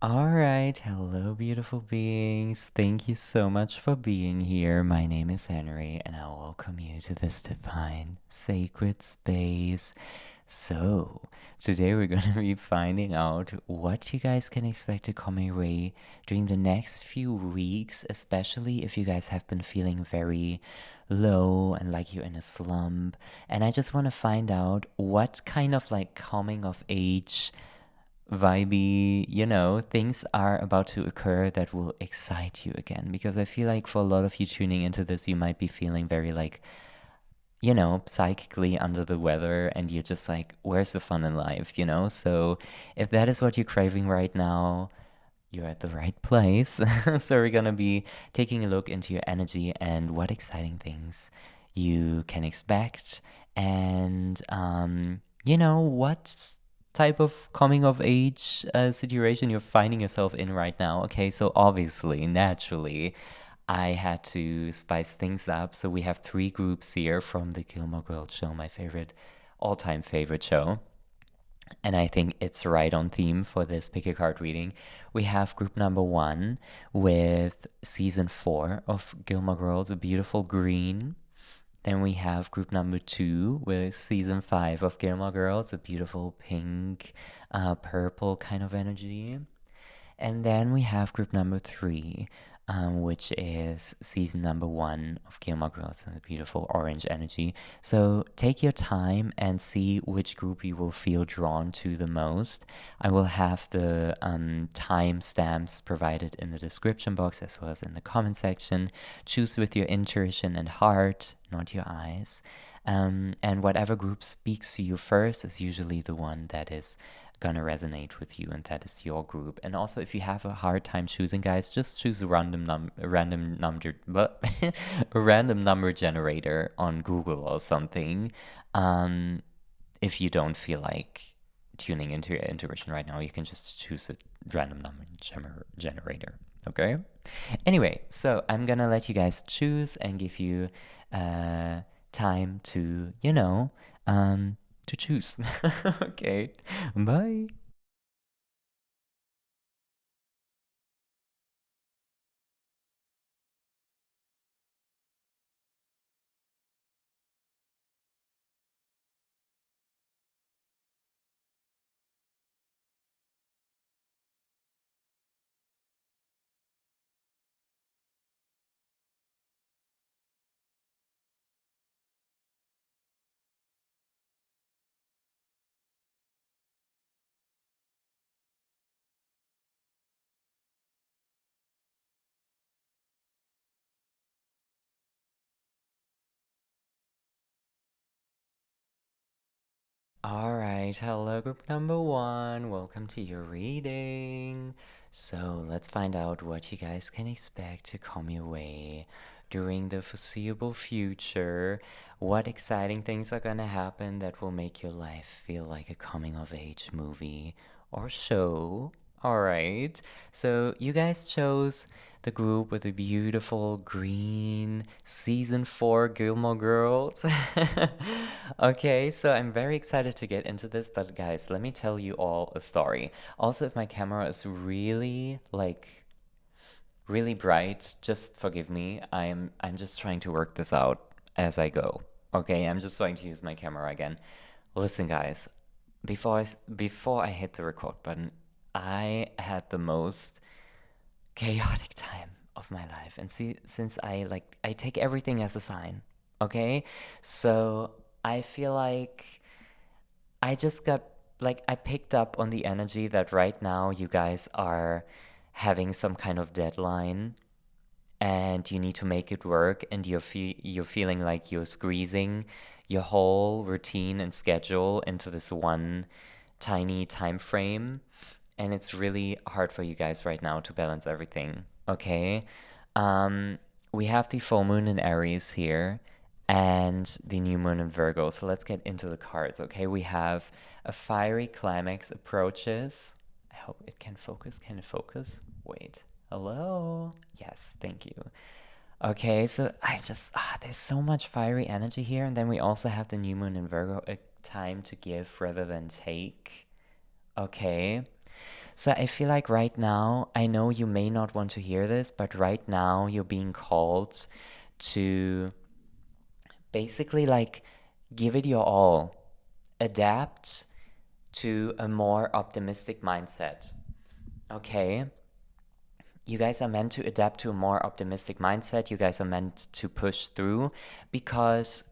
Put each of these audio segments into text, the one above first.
All right, hello, beautiful beings. Thank you so much for being here. My name is Henry, and I welcome you to this divine, sacred space. So, today we're going to be finding out what you guys can expect to come your way during the next few weeks, especially if you guys have been feeling very low and like you're in a slump. And I just want to find out what kind of like coming of age vibey, things are about to occur that will excite you again. Because I feel like for a lot of you tuning into this, you might be feeling very like, psychically under the weather, and you're just like, where's the fun in life? So if that is what you're craving right now, you're at the right place. So we're gonna be taking a look into your energy and what exciting things you can expect, and what type of coming of age situation you're finding yourself in right now. Okay, so obviously, naturally, I had to spice things up. So we have three groups here from the Gilmore Girls show, my favorite, all-time favorite show. And I think it's right on theme for this pick a card reading. We have group number one with season 4 of Gilmore Girls, a beautiful green. Then we have group number two with season 5 of Gilmore Girls, a beautiful pink, purple kind of energy. And then we have group number three, which is season number 1 of Gilmore Girls, and the beautiful orange energy. So take your time and see which group you will feel drawn to the most. I will have the time stamps provided in the description box as well as in the comment section. Choose with your intuition and heart, not your eyes. And whatever group speaks to you first is usually the one that is gonna resonate with you, and that is your group. And also, if you have a hard time choosing, guys, just choose a random number, but a random number generator on Google or something. If you don't feel like tuning into your intuition right now, you can just choose a random number generator. Okay. Anyway, so I'm gonna let you guys choose and give you time to, to choose. Okay. Bye. All right, hello, group number one. Welcome to your reading. So let's find out what you guys can expect to come your way during the foreseeable future. What exciting things are gonna happen that will make your life feel like a coming of age movie or show. All right, so you guys chose the group with the beautiful green season 4 Gilmore Girls. Okay, so I'm very excited to get into this, but guys, let me tell you all a story. Also, if my camera is really really bright, just forgive me. I'm just trying to work this out as I go. Okay, I'm just trying to use my camera again. Listen, guys, before I hit the record button, I had the most chaotic time of my life. And see, since I take everything as a sign, okay? So I feel like I just got I picked up on the energy that right now you guys are having some kind of deadline and you need to make it work, and you're feeling like you're squeezing your whole routine and schedule into this one tiny time frame, and it's really hard for you guys right now to balance everything. Okay. We have the full moon in Aries here and the new moon in Virgo. So let's get into the cards. Okay, we have a fiery climax approaches. I hope it can focus. Can it focus? Wait. Hello? Yes, thank you. Okay, so there's so much fiery energy here. And then we also have the new moon in Virgo, a time to give rather than take. Okay. So I feel like right now, I know you may not want to hear this, but right now you're being called to basically like give it your all, adapt to a more optimistic mindset. Okay? You guys are meant to adapt to a more optimistic mindset. You guys are meant to push through because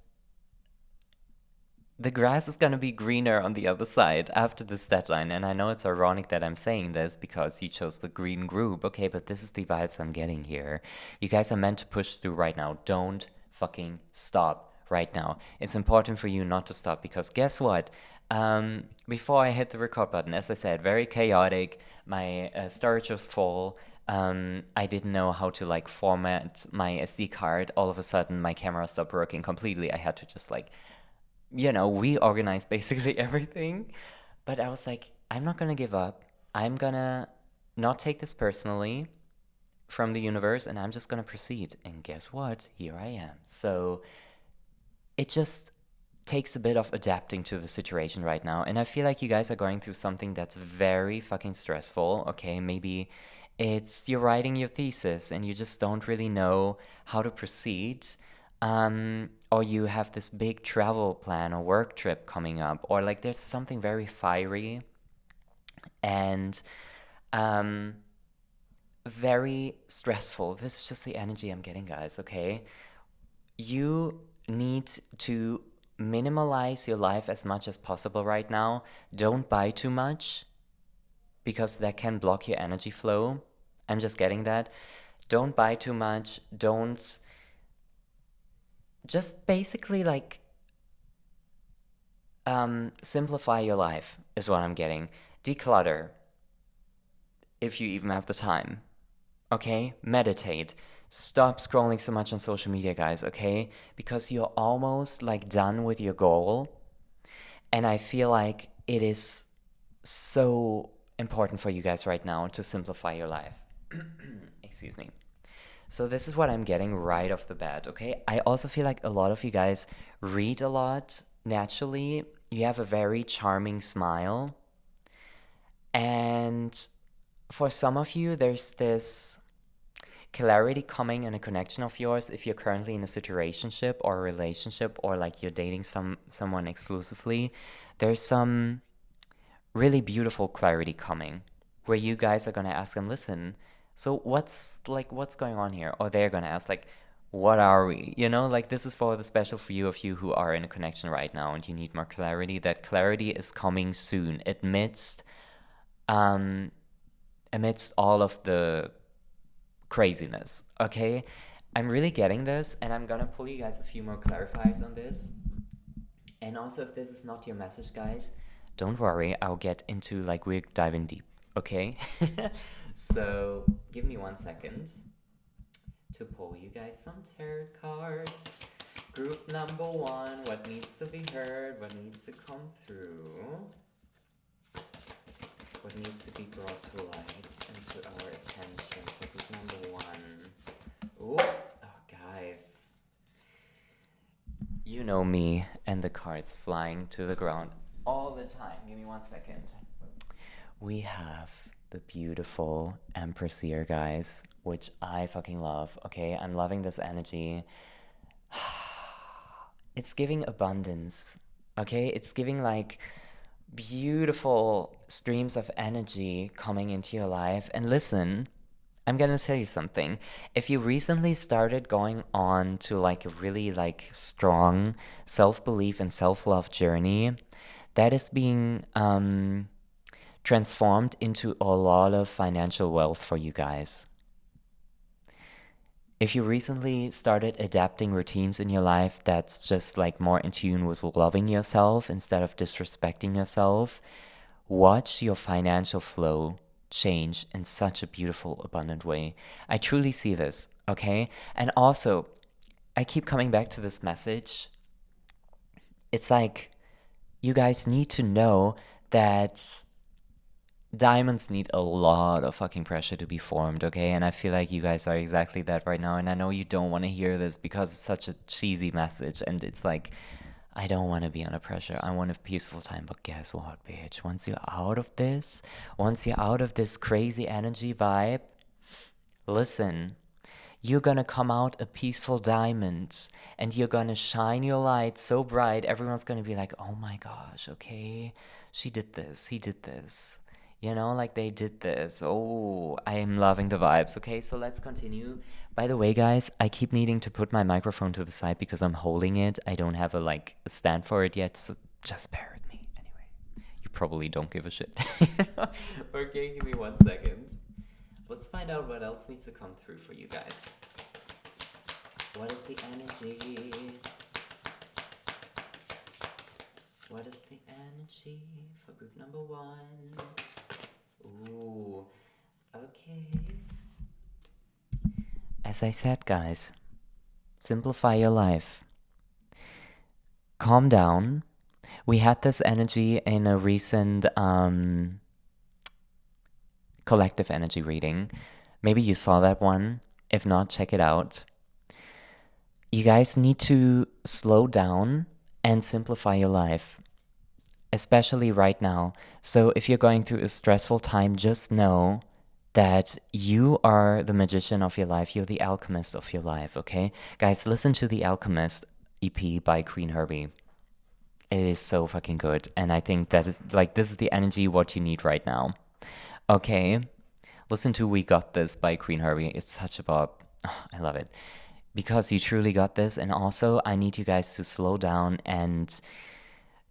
the grass is going to be greener on the other side after this deadline. And I know it's ironic that I'm saying this because you chose the green group. Okay, but this is the vibes I'm getting here. You guys are meant to push through right now. Don't fucking stop right now. It's important for you not to stop because guess what? Before I hit the record button, as I said, very chaotic. My storage was full. I didn't know how to like format my SD card. All of a sudden, my camera stopped working completely. I had to just like reorganize basically everything. But I was like, I'm not gonna give up. I'm gonna not take this personally from the universe, and I'm just gonna proceed. And guess what? Here I am. So it just takes a bit of adapting to the situation right now. And I feel like you guys are going through something that's very fucking stressful. Okay, maybe it's you're writing your thesis and you just don't really know how to proceed. Or you have this big travel plan or work trip coming up, or like there's something very fiery and um, very stressful. This is just the energy I'm getting, guys, okay? You need to minimalize your life as much as possible right now. Don't buy too much because that can block your energy flow. I'm just getting that. Don't buy too much. Don't just basically like simplify your life is what I'm getting. Declutter if you even have the time. Okay? Meditate. Stop scrolling so much on social media, guys, okay? Because you're almost like done with your goal. And I feel like it is so important for you guys right now to simplify your life. Excuse me. So this is what I'm getting right off the bat, okay? I also feel like a lot of you guys read a lot naturally. You have a very charming smile. And for some of you, there's this clarity coming in a connection of yours if you're currently in a situationship or a relationship or like you're dating someone exclusively. There's some really beautiful clarity coming where you guys are going to ask them, listen, so what's going on here? Or they're going to ask like, what are we? Like this is for the special few of you who are in a connection right now and you need more clarity. That clarity is coming soon um amidst all of the craziness, okay? I'm really getting this and I'm gonna pull you guys a few more clarifiers on this. And also, if this is not your message, guys, don't worry, I'll get into like we're diving deep, okay? So give me 1 second to pull you guys some tarot cards. Group number 1, what needs to be heard, what needs to come through, what needs to be brought to light and to our attention for group number 1. Ooh, oh guys. You know me and the cards flying to the ground all the time. Give me 1 second. We have the beautiful Empress here, guys, which I fucking love, okay? I'm loving this energy. It's giving abundance, okay? It's giving like beautiful streams of energy coming into your life. And listen, I'm gonna tell you something. If you recently started going on to like a really like strong self-belief and self-love journey, that is being transformed into a lot of financial wealth for you guys. If you recently started adapting routines in your life that's just like more in tune with loving yourself instead of disrespecting yourself, watch your financial flow change in such a beautiful, abundant way. I truly see this, okay? And also, I keep coming back to this message. It's like you guys need to know that diamonds need a lot of fucking pressure to be formed, okay? And I feel like you guys are exactly that right now. And I know you don't want to hear this because it's such a cheesy message. And it's like, I don't want to be under pressure. I want a peaceful time. But guess what, bitch? Once you're out of this, once you're out of this crazy energy vibe, listen, you're gonna come out a peaceful diamond and you're gonna shine your light so bright, everyone's gonna be like, oh my gosh, okay, she did this, he did this. You know, like they did this. Oh, I am loving the vibes. Okay, so let's continue. By the way, guys, I keep needing to put my microphone to the side because I'm holding it. I don't have a stand for it yet, so just bear with me. Anyway, you probably don't give a shit. Okay, give me 1 second. Let's find out what else needs to come through for you guys. What is the energy? What is the energy for group number 1? Ooh, okay. As I said, guys, simplify your life. Calm down. We had this energy in a recent collective energy reading. Maybe you saw that one. If not, check it out. You guys need to slow down and simplify your life, especially right now. So if you're going through a stressful time, just know that you are the magician of your life. You're the alchemist of your life, okay? Guys, listen to The Alchemist EP by Queen Herbie. It is so fucking good. And I think that is like, this is the energy what you need right now. Okay, listen to We Got This by Queen Herbie. It's such a bop. Oh, I love it. Because you truly got this. And also, I need you guys to slow down and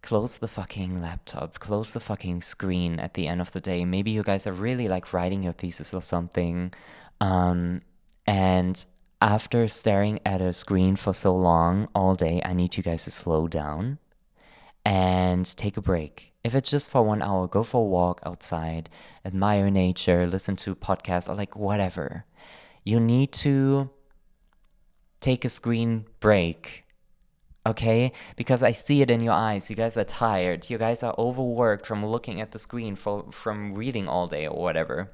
close the fucking laptop. Close the fucking screen at the end of the day. Maybe you guys are really like writing your thesis or something. And after staring at a screen for so long all day, I need you guys to slow down and take a break. If it's just for 1 hour, go for a walk outside, admire nature, listen to podcasts, or like whatever. You need to take a screen break, okay? Because I see it in your eyes. You guys are tired. You guys are overworked from looking at the screen, from reading all day or whatever,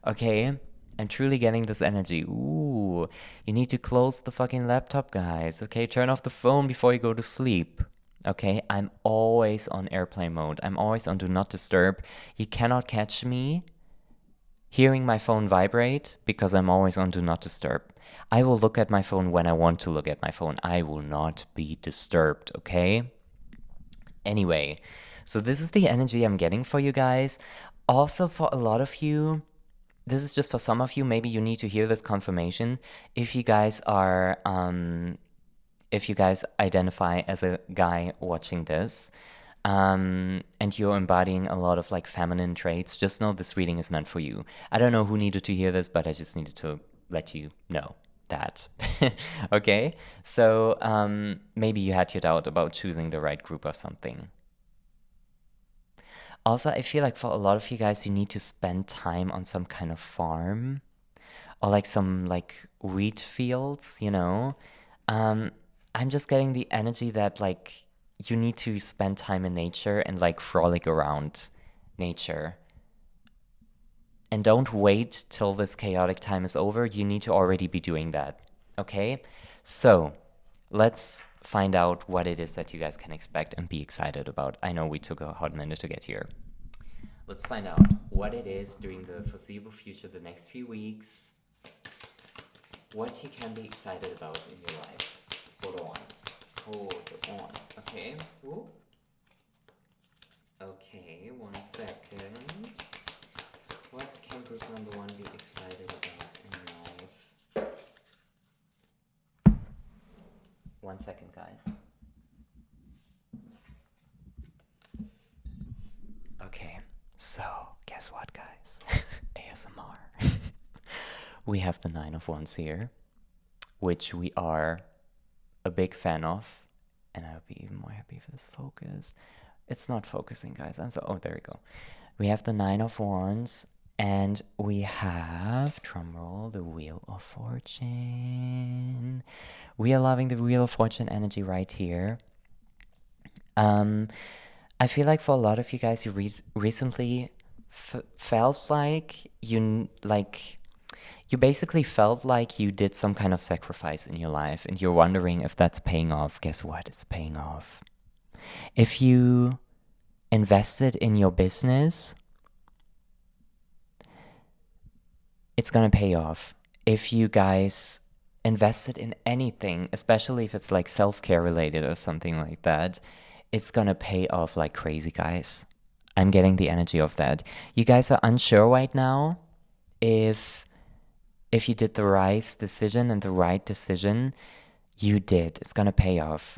okay? I'm truly getting this energy. Ooh, you need to close the fucking laptop, guys, okay? Turn off the phone before you go to sleep. Okay, I'm always on airplane mode. I'm always on do not disturb. You cannot catch me hearing my phone vibrate because I'm always on do not disturb. I will look at my phone when I want to look at my phone. I will not be disturbed, okay? Anyway, so this is the energy I'm getting for you guys. Also, for a lot of you, this is just for some of you, maybe you need to hear this confirmation. If you guys are if you guys identify as a guy watching this, and you're embodying a lot of like feminine traits, just know this reading is meant for you. I don't know who needed to hear this, but I just needed to let you know that. Okay? So maybe you had your doubt about choosing the right group or something. Also, I feel like for a lot of you guys, you need to spend time on some kind of farm or like some like wheat fields, you know? I'm just getting the energy that like you need to spend time in nature and like frolic around nature. And don't wait till this chaotic time is over. You need to already be doing that. Okay? So let's find out what it is that you guys can expect and be excited about. I know we took a hot minute to get here. Let's find out what it is during the foreseeable future, the next few weeks, what you can be excited about in your life. Hold on. Okay. Whoop. Okay, 1 second. What can group number 1 be excited about in life? 1 second, guys. Okay, so guess what, guys? ASMR. We have the 9 of Wands here, which we are a big fan of, and I would be even more happy if this focused. It's not focusing, guys. Oh, there we go. We have the 9 of Wands, and we have, drumroll, the Wheel of Fortune. We are loving the Wheel of Fortune energy right here. I feel like for a lot of you guys, you recently felt like you basically felt like you did some kind of sacrifice in your life and you're wondering if that's paying off. Guess what? It's paying off. If you invested in your business, it's gonna pay off. If you guys invested in anything, especially if it's like self-care related or something like that, it's gonna pay off like crazy, guys. I'm getting the energy of that. You guys are unsure right now if you did the right decision, and the right decision you did. It's gonna pay off.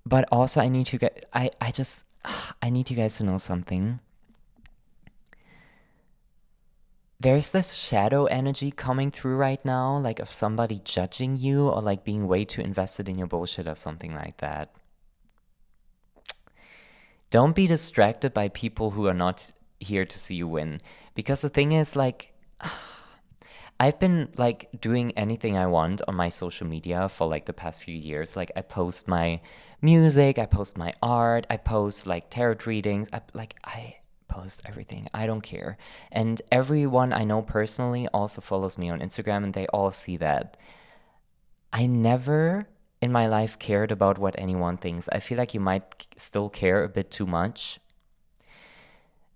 But also I need you guys I need you guys to know something. There's this shadow energy coming through right now, like of somebody judging you or like being way too invested in your bullshit or something like that. Don't be distracted by people who are not here to see you win. Because the thing is, like, I've been like doing anything I want on my social media for like the past few years. Like, I post my music, I post my art, I post like tarot readings. I post everything. I don't care. And everyone I know personally also follows me on Instagram, and they all see that. I never in my life cared about what anyone thinks. I feel like you might still care a bit too much.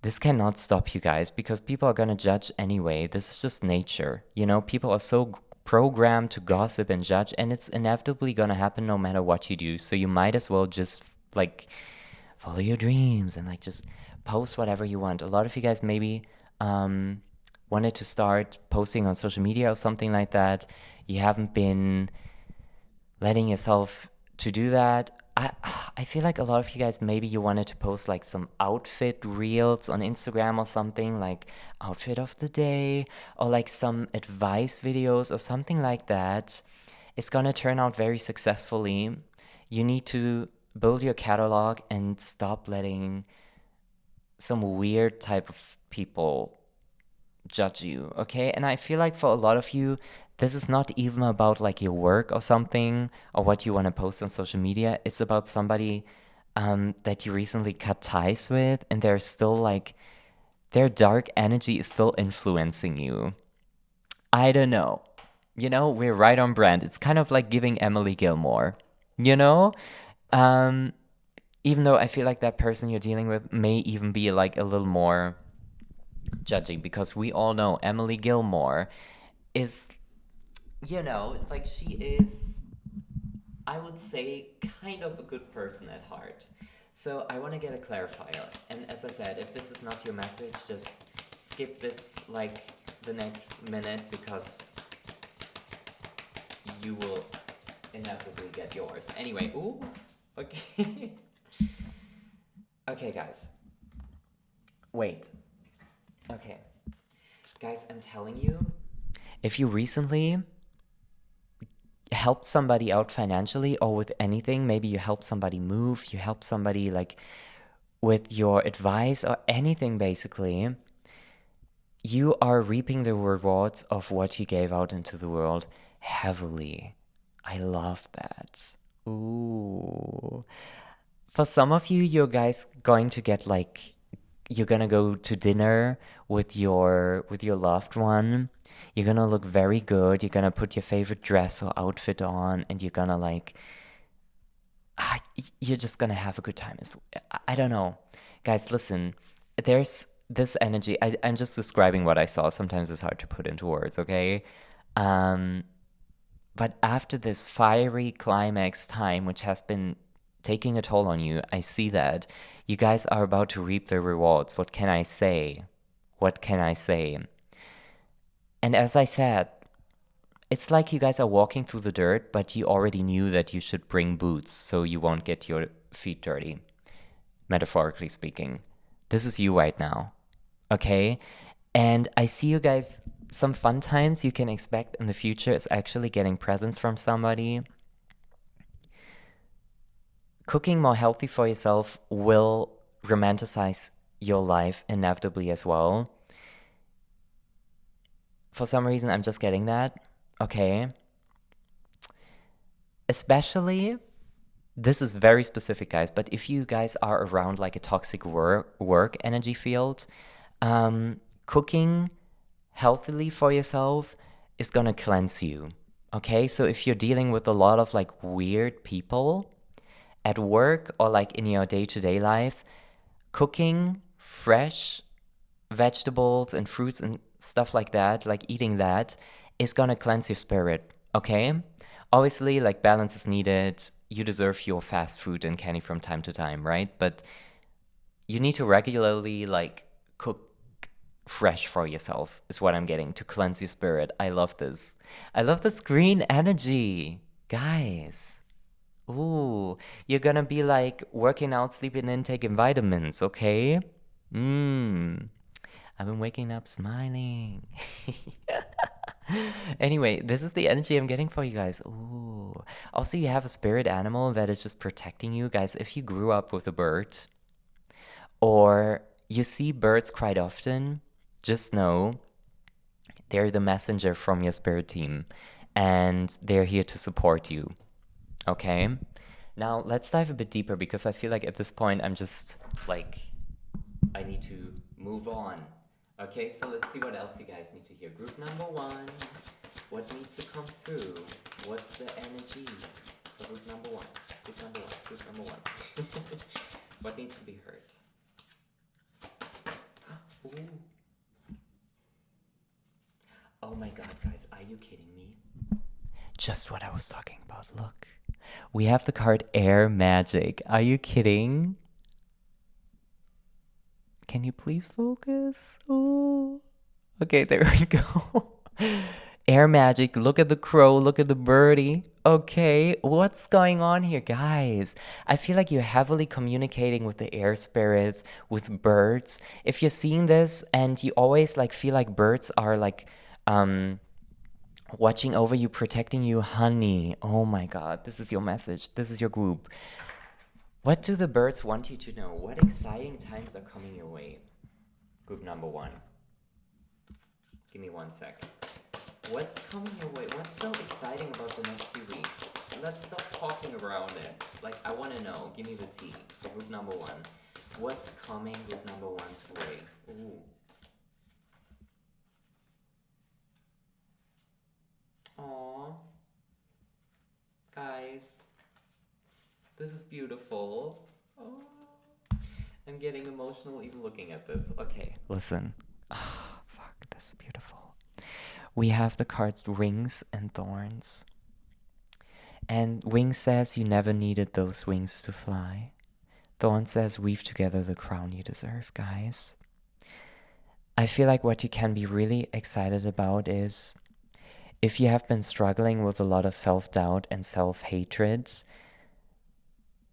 This cannot stop you guys, because people are going to judge anyway. This is just nature. You know, people are so programmed to gossip and judge, and it's inevitably going to happen no matter what you do. So you might as well just like follow your dreams and like just post whatever you want. A lot of you guys maybe wanted to start posting on social media or something like that. You haven't been letting yourself to do that. I feel like a lot of you guys, maybe you wanted to post like some outfit reels on Instagram or something, like outfit of the day, or like some advice videos or something like that. It's gonna turn out very successfully. You need to build your catalog and stop letting some weird type of people judge you, okay? And I feel like for a lot of you, this is not even about like your work or something, or what you want to post on social media. It's about somebody that you recently cut ties with, and they're still like, their dark energy is still influencing you. I don't know. You know, we're right on brand. It's kind of like giving Emily Gilmore, you know? Um, Even though I feel like that person you're dealing with may even be like a little more judging, because we all know Emily Gilmore is, you know, like she is, I would say, kind of a good person at heart. So I want to get a clarifier. And as I said, if this is not your message, just skip this like the next minute, because you will inevitably get yours. Anyway, ooh, okay. Okay, guys. Wait. Okay. Guys, I'm telling you, if you recently helped somebody out financially or with anything, maybe you helped somebody move, you helped somebody like with your advice or anything, basically, you are reaping the rewards of what you gave out into the world heavily. I love that. Ooh. For some of you, you're guys going to get like, you're gonna go to dinner with your loved one. You're gonna look very good. You're gonna put your favorite dress or outfit on, and you're gonna like, you're just gonna have a good time. I don't know, guys. Listen, there's this energy. I'm just describing what I saw. Sometimes it's hard to put into words. Okay. But after this fiery climax time, which has been taking a toll on you, I see that you guys are about to reap the rewards. What can I say? What can I say? And as I said, it's like you guys are walking through the dirt, but you already knew that you should bring boots so you won't get your feet dirty, metaphorically speaking. This is you right now, okay? And I see you guys, some fun times you can expect in the future is actually getting presents from somebody. Cooking more healthy for yourself will romanticize your life inevitably as well. For some reason, I'm just getting that. Okay. Especially, this is very specific, guys, but if you guys are around like a toxic work energy field, cooking healthily for yourself is gonna cleanse you. Okay, so if you're dealing with a lot of like weird people, at work or like in your day-to-day life, cooking fresh vegetables and fruits and stuff like that, like eating that, is gonna cleanse your spirit, okay? Obviously, like balance is needed. You deserve your fast food and candy from time to time, right? But you need to regularly like cook fresh for yourself, is what I'm getting, to cleanse your spirit. I love this. I love this green energy. Guys. Ooh, you're gonna be like working out, sleeping in, taking vitamins, okay? Mmm. I've been waking up smiling. Anyway, this is the energy I'm getting for you guys. Ooh. Also, you have a spirit animal that is just protecting you. Guys, if you grew up with a bird or you see birds quite often, just know they're the messenger from your spirit team and they're here to support you. Okay? Now, let's dive a bit deeper because I feel like at this point I'm just like, I need to move on. Okay, so let's see what else you guys need to hear. Group number one, what needs to come through? What's the energy for group number one? Group number one, group number one. What needs to be heard? Ooh. Oh my god, guys, are you kidding me? Just what I was talking about, look. We have the card Air Magic. Are you kidding? Can you please focus? Oh. Okay, there we go. Air magic. Look at the crow. Look at the birdie. Okay, what's going on here, guys? I feel like you're heavily communicating with the air spirits, with birds. If you're seeing this and you always like feel like birds are like watching over you, protecting you, honey. Oh my god, this is your message. This is your group. What do the birds want you to know? What exciting times are coming your way? Group number one. Give me 1 sec. What's coming your way? What's so exciting about the next few weeks? Let's stop talking around it. Like, I want to know. Give me the tea for group number one. What's coming group number one's way? Ooh. Aww. Guys. This is beautiful. Oh. I'm getting emotional even looking at this. Okay, listen. Ah, fuck, this is beautiful. We have the cards Wings and Thorns. And Wings says you never needed those wings to fly. Thorns says weave together the crown you deserve, guys. I feel like what you can be really excited about is if you have been struggling with a lot of self-doubt and self-hatred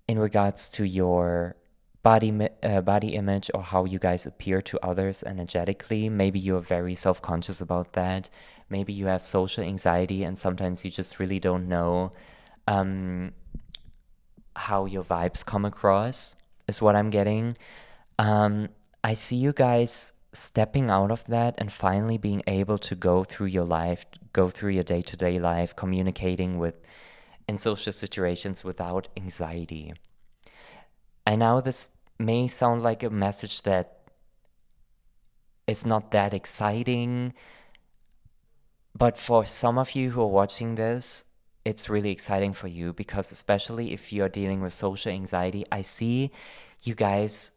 in regards to your body image or how you guys appear to others energetically. Maybe you're very self-conscious about that. Maybe you have social anxiety and sometimes you just really don't know how your vibes come across, is what I'm getting. I see you guys stepping out of that and finally being able to go through your life, go through your day-to-day life, communicating with in social situations without anxiety. I know this may sound like a message that is not that exciting, but for some of you who are watching this, it's really exciting for you because especially if you're dealing with social anxiety, I see you guys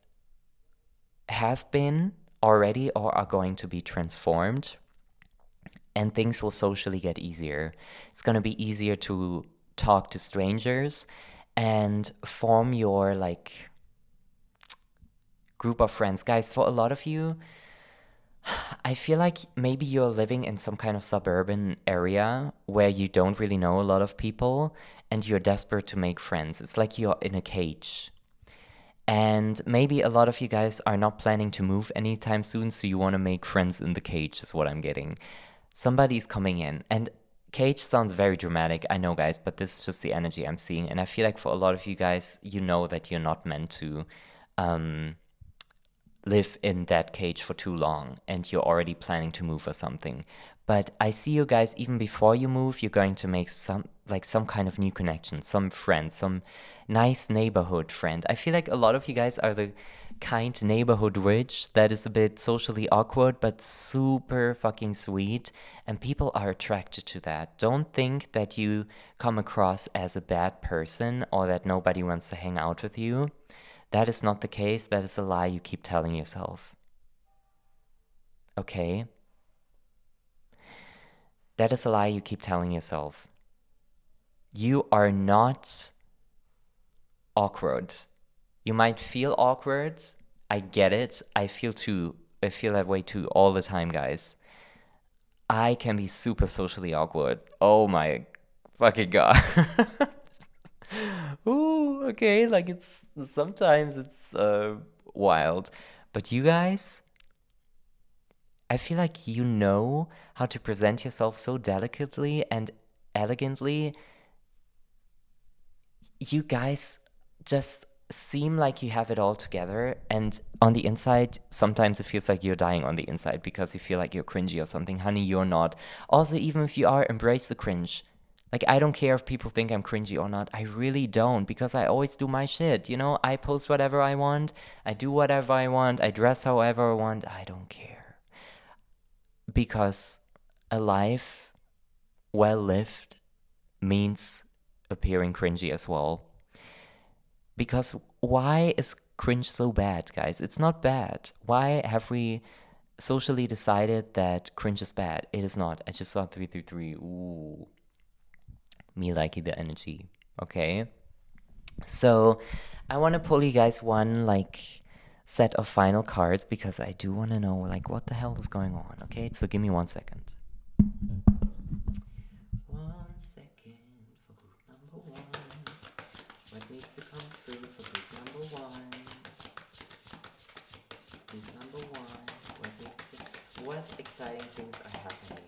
have been already or are going to be transformed and things will socially get easier. It's going to be easier to talk to strangers and form your like group of friends. Guys, for a lot of you, I feel like maybe you're living in some kind of suburban area where you don't really know a lot of people and you're desperate to make friends. It's like you're in a cage. And maybe a lot of you guys are not planning to move anytime soon, so you want to make friends in the cage, is what I'm getting. Somebody's coming in. And cage sounds very dramatic, I know, guys, but this is just the energy I'm seeing. And I feel like for a lot of you guys, you know that you're not meant to live in that cage for too long and you're already planning to move or something. But I see you guys, even before you move, you're going to make some kind of new connection, some friend, some nice neighborhood friend. I feel like a lot of you guys are the kind neighborhood witch that is a bit socially awkward but super fucking sweet, and people are attracted to that. Don't think that you come across as a bad person or that nobody wants to hang out with you. That is not the case. That is a lie you keep telling yourself. Okay? That is a lie you keep telling yourself. You are not awkward. You might feel awkward. I get it. I feel too. I feel that way too all the time, guys. I can be super socially awkward. Oh my fucking god. Ooh, okay, like it's sometimes it's wild. But you guys, I feel like you know how to present yourself so delicately and elegantly. You guys just seem like you have it all together, and on the inside sometimes it feels like you're dying on the inside because you feel like you're cringy or something. Honey, you're not. Also, even if you are, embrace the cringe. Like, I don't care if people think I'm cringy or not. I really don't, because I always do my shit. You know, I post whatever I want, I do whatever I want, I dress however I want. I don't care, because a life well lived means appearing cringy as well. Because why is cringe so bad, guys? It's not bad. Why have we socially decided that cringe is bad? It is not. I just saw 333. Ooh, me liking the energy. Okay. So I want to pull you guys one like set of final cards because I do want to know like what the hell is going on. Okay, so give me 1 second. 1 second for group number one. What needs to come through for group number one? Group number one. What exciting things are happening?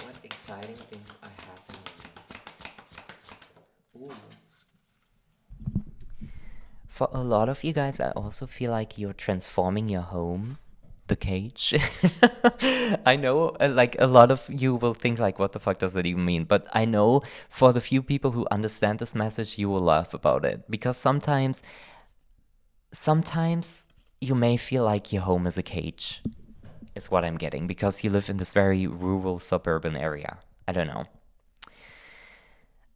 What exciting things are happening? Ooh. For a lot of you guys, I also feel like you're transforming your home, the cage. I know, like, a lot of you will think, like, what the fuck does that even mean? But I know for the few people who understand this message, you will laugh about it. Because sometimes you may feel like your home is a cage, is what I'm getting, because you live in this very rural suburban area. I don't know.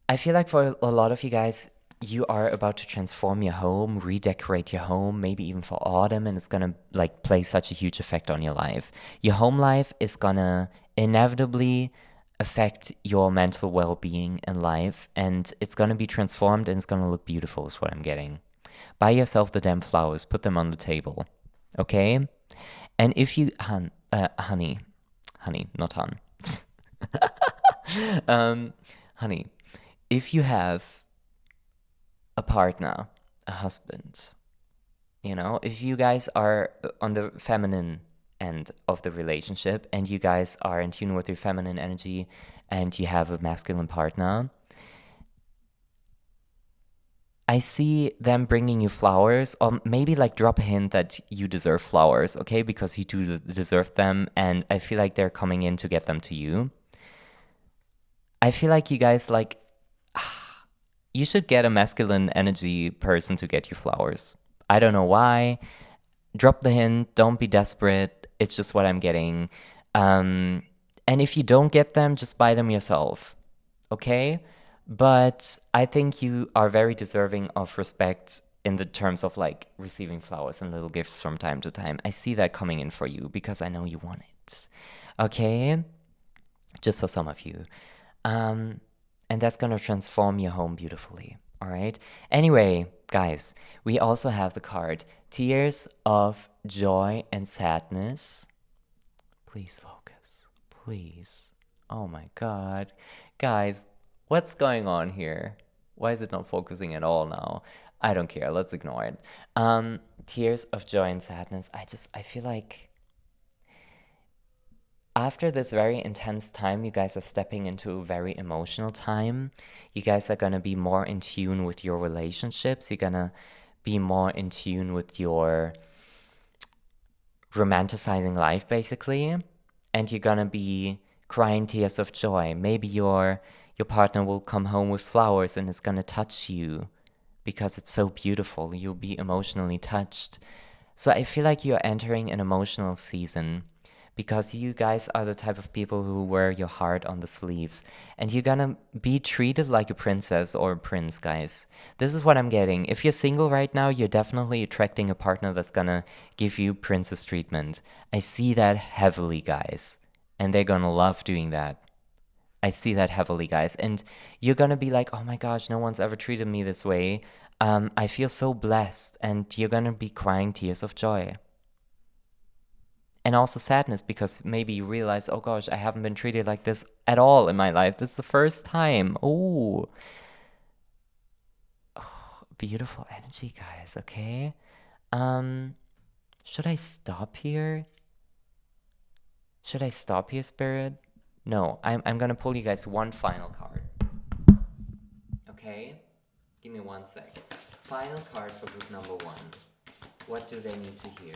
I feel like for a lot of you guys, you are about to transform your home, redecorate your home, maybe even for autumn, and it's gonna like play such a huge effect on your life. Your home life is gonna inevitably affect your mental well-being and life, and it's gonna be transformed and it's gonna look beautiful, is what I'm getting. Buy yourself the damn flowers, put them on the table, okay? And if you, honey, not hun. Honey, if you have a partner, a husband, you know, if you guys are on the feminine end of the relationship and you guys are in tune with your feminine energy and you have a masculine partner, I see them bringing you flowers, or maybe like drop a hint that you deserve flowers, okay? Because you do deserve them, and I feel like they're coming in to get them to you. I feel like you guys like you should get a masculine energy person to get you flowers. I don't know why. Drop the hint. Don't be desperate. It's just what I'm getting. And if you don't get them, just buy them yourself. Okay? But I think you are very deserving of respect in the terms of like receiving flowers and little gifts from time to time. I see that coming in for you because I know you want it. Okay? Just for some of you. And that's gonna transform your home beautifully. All right? Anyway, guys, we also have the card Tears of Joy and Sadness. Please focus. Please. Oh my god. Guys, what's going on here? Why is it not focusing at all now? I don't care. Let's ignore it. Tears of Joy and Sadness. I feel like after this very intense time, you guys are stepping into a very emotional time. You guys are going to be more in tune with your relationships. You're going to be more in tune with your romanticizing life, basically. And you're going to be crying tears of joy. Maybe your partner will come home with flowers and it's going to touch you because it's so beautiful. You'll be emotionally touched. So I feel like you're entering an emotional season because you guys are the type of people who wear your heart on the sleeves, and you're gonna be treated like a princess or a prince, guys. This is what I'm getting. If you're single right now, you're definitely attracting a partner that's gonna give you princess treatment. I see that heavily, guys, and they're gonna love doing that. I see that heavily, guys. And you're gonna be like, oh my gosh, no one's ever treated me this way. I feel so blessed. And you're gonna be crying tears of joy. And also sadness because maybe you realize, oh gosh, I haven't been treated like this at all in my life. This is the first time. Ooh. Oh, beautiful energy, guys, okay? Should I stop here? Should I stop here, Spirit? No, I'm gonna pull you guys one final card. Okay? Give me 1 sec. Final card for group number 1. What do they need to hear?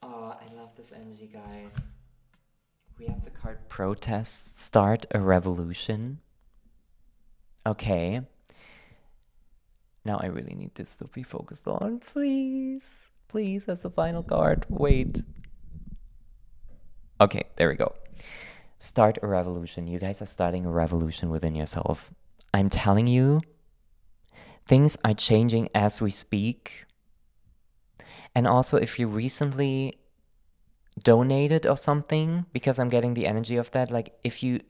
Oh, I love this energy, guys. We have the card Protest. Start a revolution. Okay. Now I really need this to be focused on. Please. Please, as the final card. Wait. Okay, there we go. Start a revolution. You guys are starting a revolution within yourself. I'm telling you, things are changing as we speak. And also, if you recently donated or something, because I'm getting the energy of that, like if you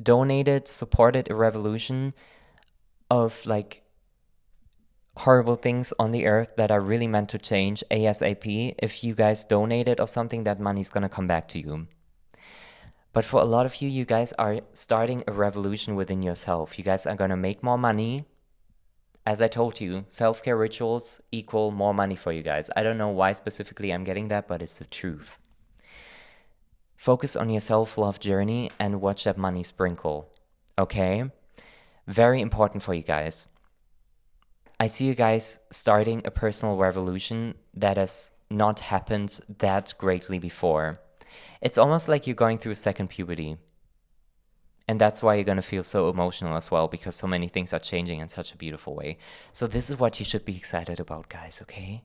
donated, supported a revolution of like horrible things on the earth that are really meant to change ASAP, if you guys donated or something, that money's gonna come back to you. But for a lot of you, you guys are starting a revolution within yourself. You guys are gonna make more money. As I told you, self-care rituals equal more money for you guys. I don't know why specifically I'm getting that, but it's the truth. Focus on your self-love journey and watch that money sprinkle. Okay? Very important for you guys. I see you guys starting a personal revolution that has not happened that greatly before. It's almost like you're going through a second puberty. And that's why you're going to feel so emotional as well, because so many things are changing in such a beautiful way. So this is what you should be excited about, guys, okay?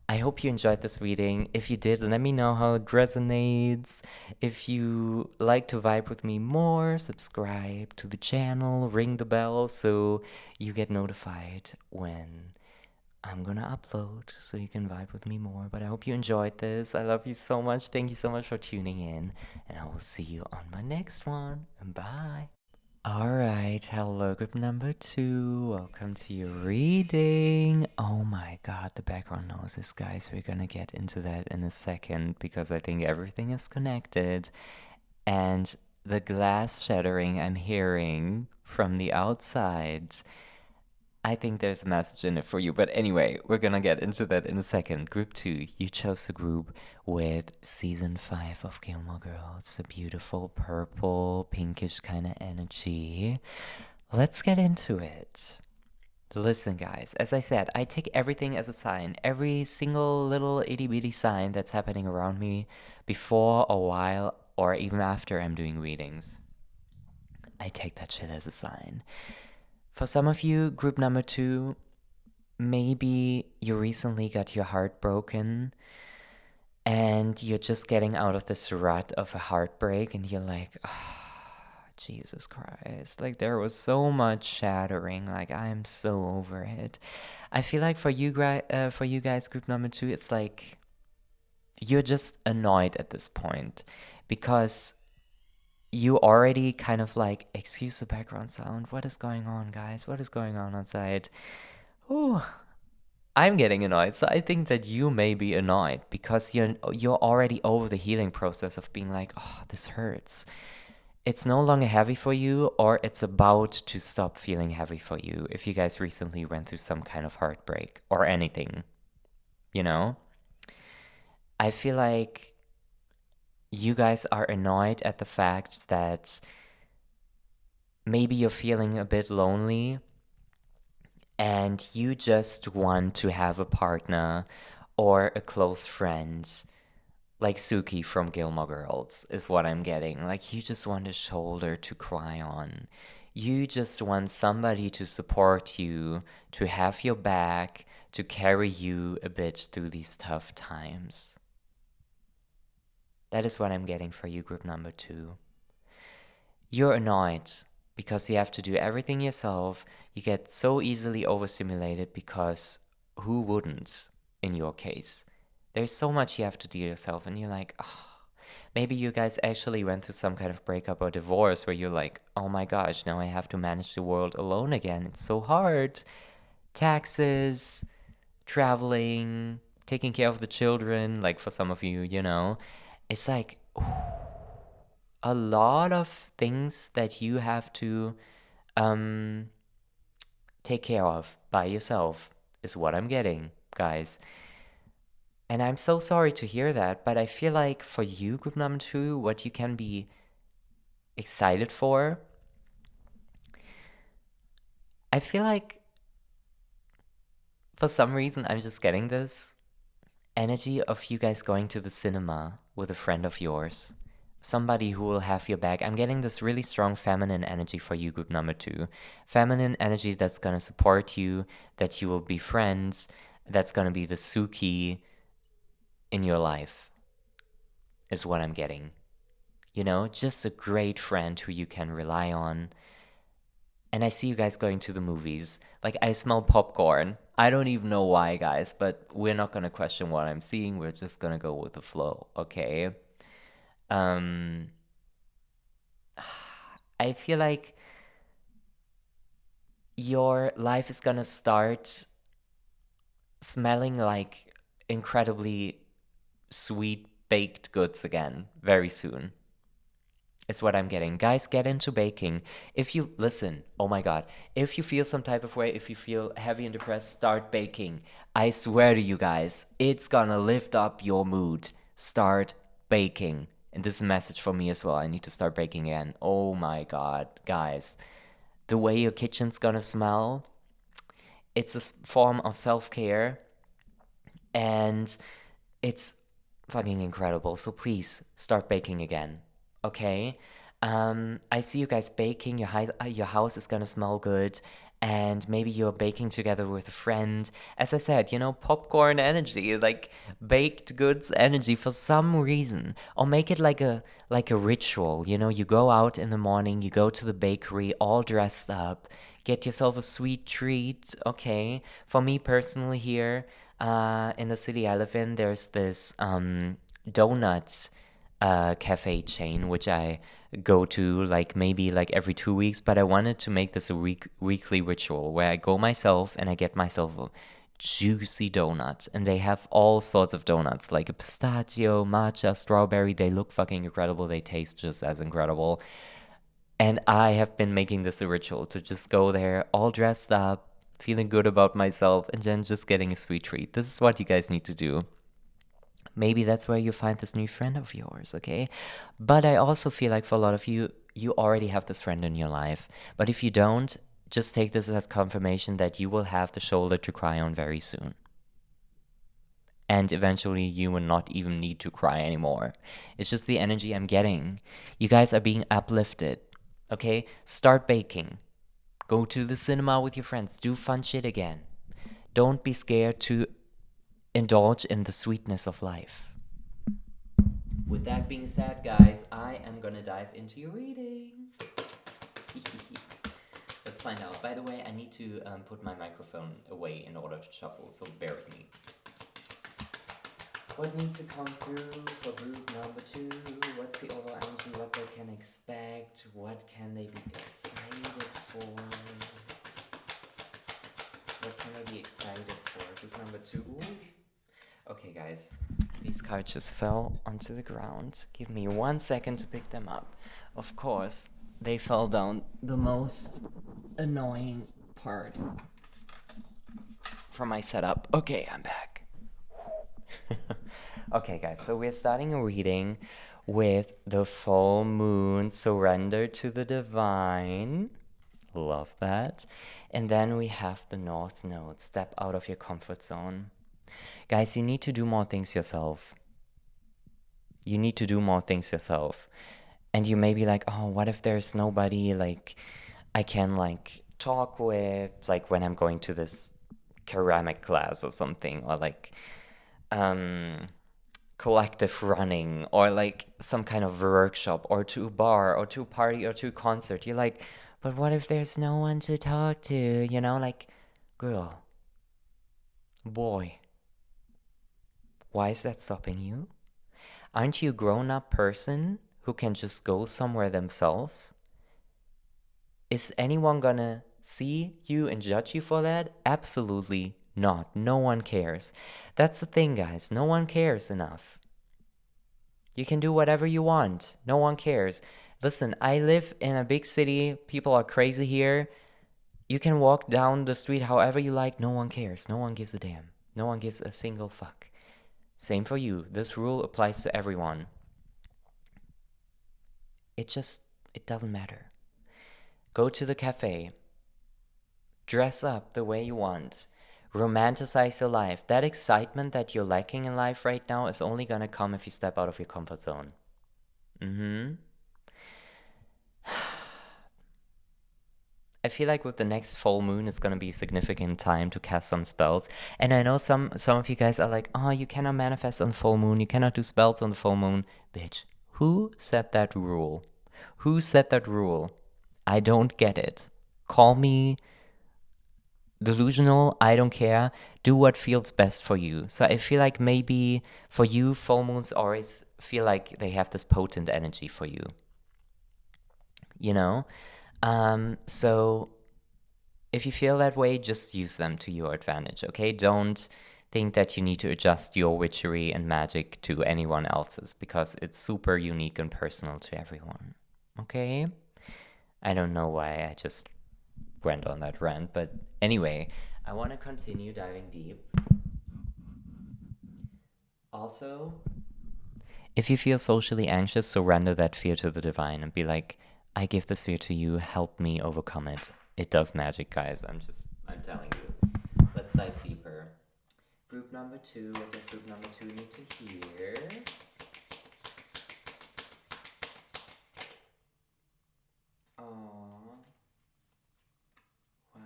I hope you enjoyed this reading. If you did, let me know how it resonates. If you like to vibe with me more, subscribe to the channel, ring the bell so you get notified when I'm gonna upload so you can vibe with me more. But I hope you enjoyed this. I love you so much. Thank you so much for tuning in. And I will see you on my next one. Bye. Alright, hello group number 2. Welcome to your reading. Oh my god, the background noises, guys. We're gonna get into that in a second because I think everything is connected. And the glass shattering I'm hearing from the outside, I think there's a message in it for you. But anyway, we're gonna get into that in a second. Group 2, you chose the group with season 5 of Gilmore Girls, the beautiful purple, pinkish kind of energy. Let's get into it. Listen, guys, as I said, I take everything as a sign. Every single little itty bitty sign that's happening around me before, a while, or even after I'm doing readings. I take that shit as a sign. For some of you, group number 2, maybe you recently got your heart broken and you're just getting out of this rut of a heartbreak and you're like, oh, Jesus Christ, like there was so much shattering, like I'm so over it. I feel like for you guys, group number 2, it's like you're just annoyed at this point because you already kind of like, excuse the background sound, what is going on, guys? What is going on outside? Ooh, I'm getting annoyed. So I think that you may be annoyed because you're already over the healing process of being like, oh, this hurts. It's no longer heavy for you, or it's about to stop feeling heavy for you if you guys recently went through some kind of heartbreak or anything, you know? I feel like you guys are annoyed at the fact that maybe you're feeling a bit lonely and you just want to have a partner or a close friend like Suki from Gilmore Girls is what I'm getting. Like you just want a shoulder to cry on. You just want somebody to support you, to have your back, to carry you a bit through these tough times. That is what I'm getting for you, group number 2. You're annoyed because you have to do everything yourself. You get so easily overstimulated because who wouldn't in your case? There's so much you have to do yourself, and you're like, oh, maybe you guys actually went through some kind of breakup or divorce where you're like, oh my gosh, now I have to manage the world alone again. It's so hard. Taxes, traveling, taking care of the children, like for some of you, it's like a lot of things that you have to um, take care of by yourself, is what I'm getting, guys. And I'm so sorry to hear that, but I feel like for you, group number 2, what you can be excited for, I feel like for some reason I'm just getting this energy of you guys going to the cinema with a friend of yours. Somebody who will have your back. I'm getting this really strong feminine energy for you, group number 2. Feminine energy that's gonna support you, that you will be friends, that's gonna be the Suki in your life, is what I'm getting. Just a great friend who you can rely on. And I see you guys going to the movies. Like, I smell popcorn. I don't even know why, guys, but we're not gonna question what I'm seeing. We're just gonna go with the flow, okay? Um, I feel like your life is gonna start smelling like incredibly sweet baked goods again very soon. Is what I'm getting. Guys, get into baking. If you listen, oh my god, if you feel some type of way, if you feel heavy and depressed, start baking. I swear to you guys, it's gonna lift up your mood. Start baking. And this is a message for me as well. I need to start baking again. Oh my god, guys. The way your kitchen's gonna smell, it's a form of self-care, and it's fucking incredible. So please start baking again, okay? I see you guys baking. Your house is gonna smell good, and maybe you're baking together with a friend. As I said, popcorn energy, like baked goods energy for some reason, or make it like a ritual. You go out in the morning, you go to the bakery, all dressed up. Get yourself a sweet treat, okay? For me personally here, in the city I live in, there's this donut cafe chain which I go to like maybe like every 2 weeks, but I wanted to make this a weekly ritual where I go myself and I get myself a juicy donut. And they have all sorts of donuts like a pistachio, matcha, strawberry. They look fucking incredible. They taste just as incredible. And I have been making this a ritual to just go there all dressed up, feeling good about myself, and then just getting a sweet treat. This is what you guys need to do. Maybe that's where you find this new friend of yours, okay? But I also feel like for a lot of you, you already have this friend in your life. But if you don't, just take this as confirmation that you will have the shoulder to cry on very soon. And eventually you will not even need to cry anymore. It's just the energy I'm getting. You guys are being uplifted, okay? Start baking. Go to the cinema with your friends. Do fun shit again. Don't be scared to indulge in the sweetness of life. With that being said, guys, I am gonna dive into your reading. Let's find out. By the way, I need to put my microphone away in order to shuffle, so bear with me. What needs to come through for group number 2? What's the overall energy? What they can expect? What can they be excited for? What can I be excited for? Group number 2. Ooh. Okay, guys. These cards just fell onto the ground. Give me 1 second to pick them up. Of course, they fell down the most annoying part from my setup. Okay, I'm back. Okay, guys, so we're starting a reading with the full moon, surrender to the divine. Love that. And then we have the North Node, step out of your comfort zone. Guys, you need to do more things yourself. You need to do more things yourself. And you may be like, oh, what if there's nobody like I can like talk with, like when I'm going to this ceramic class or something, or like um collective running, or like some kind of workshop, or to a bar, or to a party, or to a concert. You're like, but what if there's no one to talk to? Like, girl, boy, why is that stopping you? Aren't you a grown-up person who can just go somewhere themselves? Is anyone gonna see you and judge you for that? Absolutely not. No one cares. That's the thing, guys. No one cares enough. You can do whatever you want. No one cares. Listen, I live in a big city. People are crazy here. You can walk down the street however you like. No one cares. No one gives a damn. No one gives a single fuck. Same for you. This rule applies to everyone. It doesn't matter. Go to the cafe. Dress up the way you want. Romanticize your life. That excitement that you're lacking in life right now is only gonna come if you step out of your comfort zone. I feel like with the next full moon, it's gonna be a significant time to cast some spells. And I know some of you guys are like, oh, you cannot manifest on full moon. You cannot do spells on the full moon. Bitch, who said that rule? Who said that rule? I don't get it. Call me delusional, I don't care. Do what feels best for you. So I feel like maybe for you, full moons always feel like they have this potent energy for you. You know? So if you feel that way, just use them to your advantage, okay? Don't think that you need to adjust your witchery and magic to anyone else's, because it's super unique and personal to everyone, okay? I don't know why I just went on that rant, but anyway, I want to continue diving deep. Also, if you feel socially anxious, surrender that fear to the divine and be like, I give this fear to you, help me overcome it. It does magic, guys. I'm telling you. Let's dive deeper. Group number 2, what does group number 2 need to hear? Aww. Wow.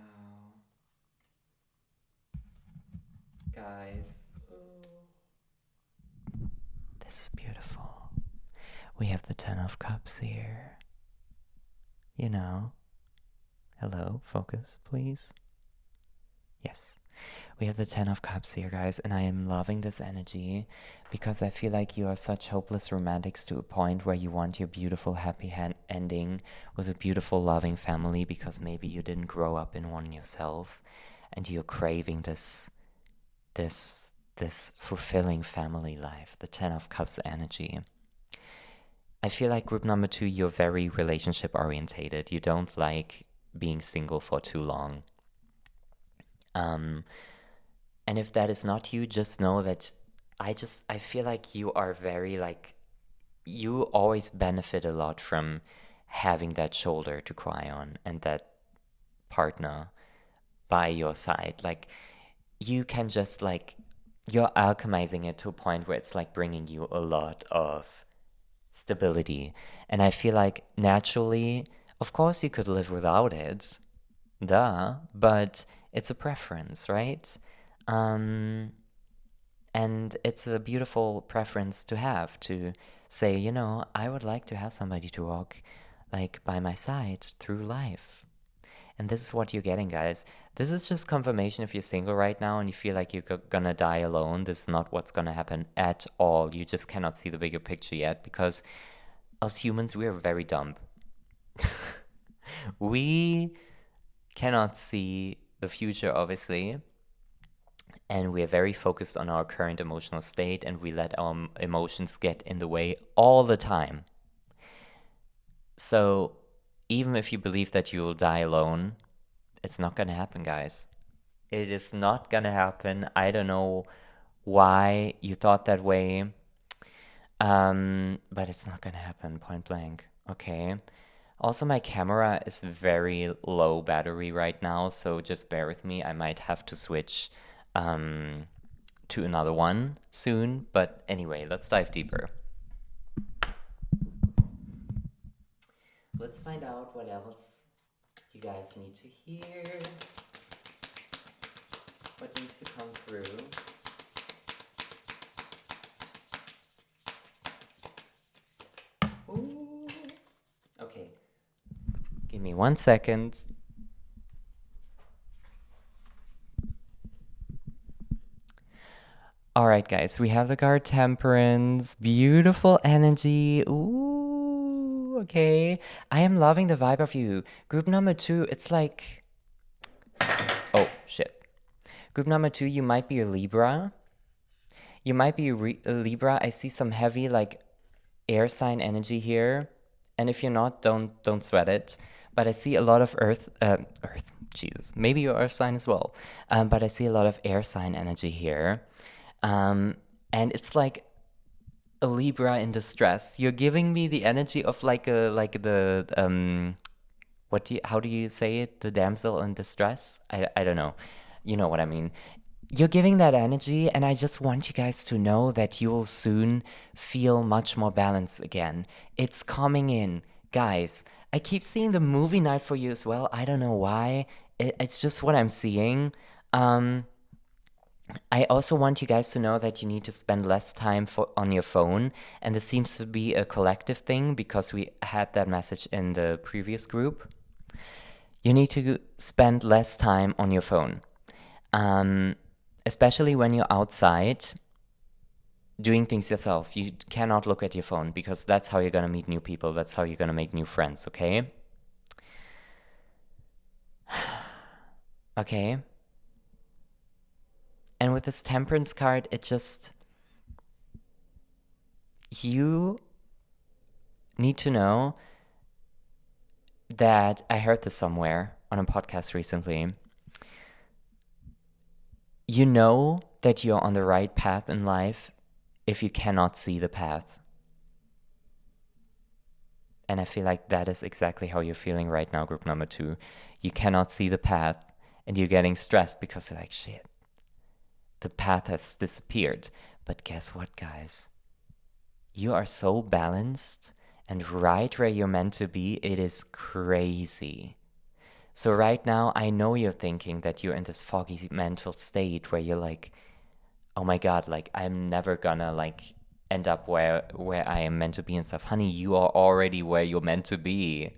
Guys. Ooh. This is beautiful. We have the 10 of Cups here. Hello, focus, please. Yes. We have the 10 of Cups here, guys, and I am loving this energy because I feel like you are such hopeless romantics to a point where you want your beautiful, happy ending with a beautiful, loving family, because maybe you didn't grow up in one yourself and you're craving this fulfilling family life, the 10 of Cups energy. I feel like group number 2, you're very relationship orientated. You don't like being single for too long. And if that is not you, just know that I feel like you are very like, you always benefit a lot from having that shoulder to cry on and that partner by your side. Like, you can just like, you're alchemizing it to a point where it's like bringing you a lot of stability. And I feel like naturally, of course you could live without it, duh, but it's a preference, right? And it's a beautiful preference to have, to say, I would like to have somebody to walk like by my side through life. And this is what you're getting, guys. This is just confirmation. If you're single right now and you feel like you're gonna die alone, this is not what's gonna happen at all. You just cannot see the bigger picture yet, because us humans, we are very dumb. We cannot see the future, obviously, and we are very focused on our current emotional state, and we let our emotions get in the way all the time. So even if you believe that you will die alone, it's not gonna happen, guys. It is not gonna happen. I don't know why you thought that way, but it's not gonna happen, point blank, okay? Also, my camera is very low battery right now, so just bear with me. I might have to switch to another one soon. But anyway, let's dive deeper. Let's find out what else you guys need to hear. What needs to come through. Ooh. Okay. Give me 1 second. All right, guys, we have the card Temperance. Beautiful energy. Ooh, okay. I am loving the vibe of you. Group number 2, it's like... Oh, shit. Group number 2, you might be a Libra. You might be a Libra. I see some heavy, like, air sign energy here. And if you're not, don't sweat it. But I see a lot of Earth, Jesus, maybe your Earth sign as well. But I see a lot of air sign energy here. And it's like a Libra in distress. You're giving me the energy of how do you say it? The damsel in distress? I don't know. You know what I mean. You're giving that energy, and I just want you guys to know that you will soon feel much more balanced again. It's coming in. Guys, I keep seeing the movie night for you as well. I don't know why. It's just what I'm seeing. I also want you guys to know that you need to spend less time on your phone, and this seems to be a collective thing because we had that message in the previous group. You need to spend less time on your phone, especially when you're outside doing things yourself. You cannot look at your phone because that's how you're going to meet new people. That's how you're going to make new friends, okay? Okay. And with this Temperance card, it just... You need to know that I heard this somewhere on a podcast recently. You know that you're on the right path in life if you cannot see the path. And I feel like that is exactly how you're feeling right now, group number 2. You cannot see the path, and you're getting stressed because you're like, shit, the path has disappeared. But guess what, guys? You are so balanced and right where you're meant to be. It is crazy. So right now, I know you're thinking that you're in this foggy mental state where you're like, oh my God, like I'm never gonna like end up where I am meant to be and stuff. Honey, you are already where you're meant to be.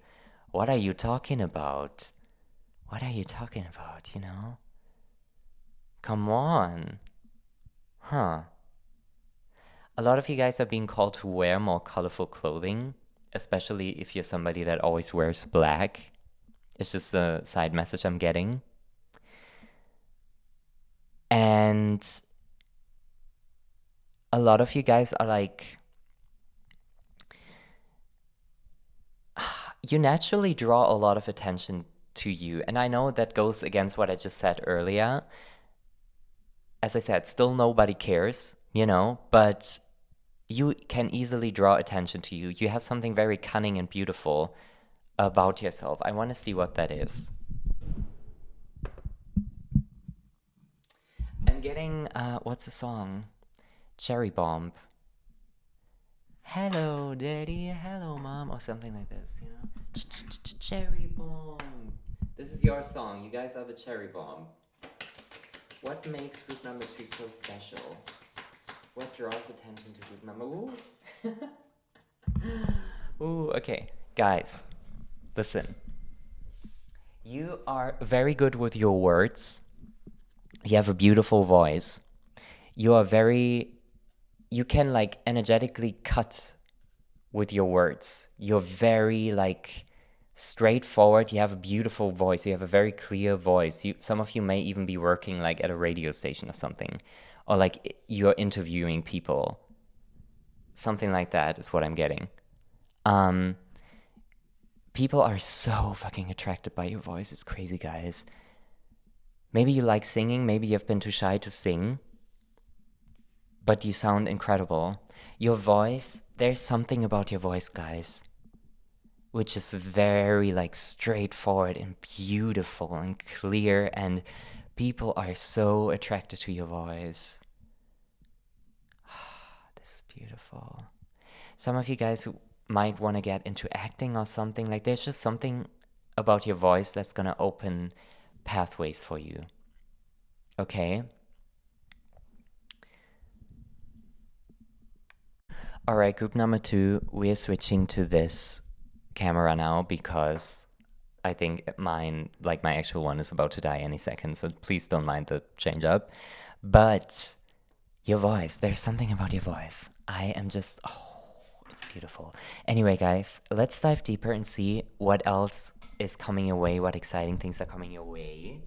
What are you talking about? What are you talking about, you know? Come on. Huh. A lot of you guys are being called to wear more colorful clothing, especially if you're somebody that always wears black. It's just a side message I'm getting. And a lot of you guys are like, you naturally draw a lot of attention to you. And I know that goes against what I just said earlier. As I said, still nobody cares, you know, but you can easily draw attention to you. You have something very cunning and beautiful about yourself. I want to see what that is. I'm getting, what's the song? Cherry Bomb. Hello, Daddy. Hello, Mom. Or something like this, you know? Cherry Bomb. This is your song. You guys are the Cherry Bomb. What makes group number 2 so special? What draws attention to group number... Ooh. Ooh, okay. Guys, listen. You are very good with your words. You have a beautiful voice. You can like energetically cut with your words. You're very like straightforward. You have a beautiful voice. You have a very clear voice. Some of you may even be working like at a radio station or something, or like you're interviewing people. Something like that is what I'm getting. People are so fucking attracted by your voice. It's crazy, guys. Maybe you like singing. Maybe you've been too shy to sing, but you sound incredible. Your voice, there's something about your voice, guys, which is very like straightforward and beautiful and clear, and people are so attracted to your voice. This is beautiful. Some of you guys might want to get into acting or something. Like there's just something about your voice that's gonna open pathways for you. Okay? All right, group number 2, we're switching to this camera now because I think mine, like my actual one, is about to die any second, so please don't mind the change up. But your voice, there's something about your voice. I am just, oh, it's beautiful. Anyway, guys, let's dive deeper and see what else is coming your way, what exciting things are coming your way.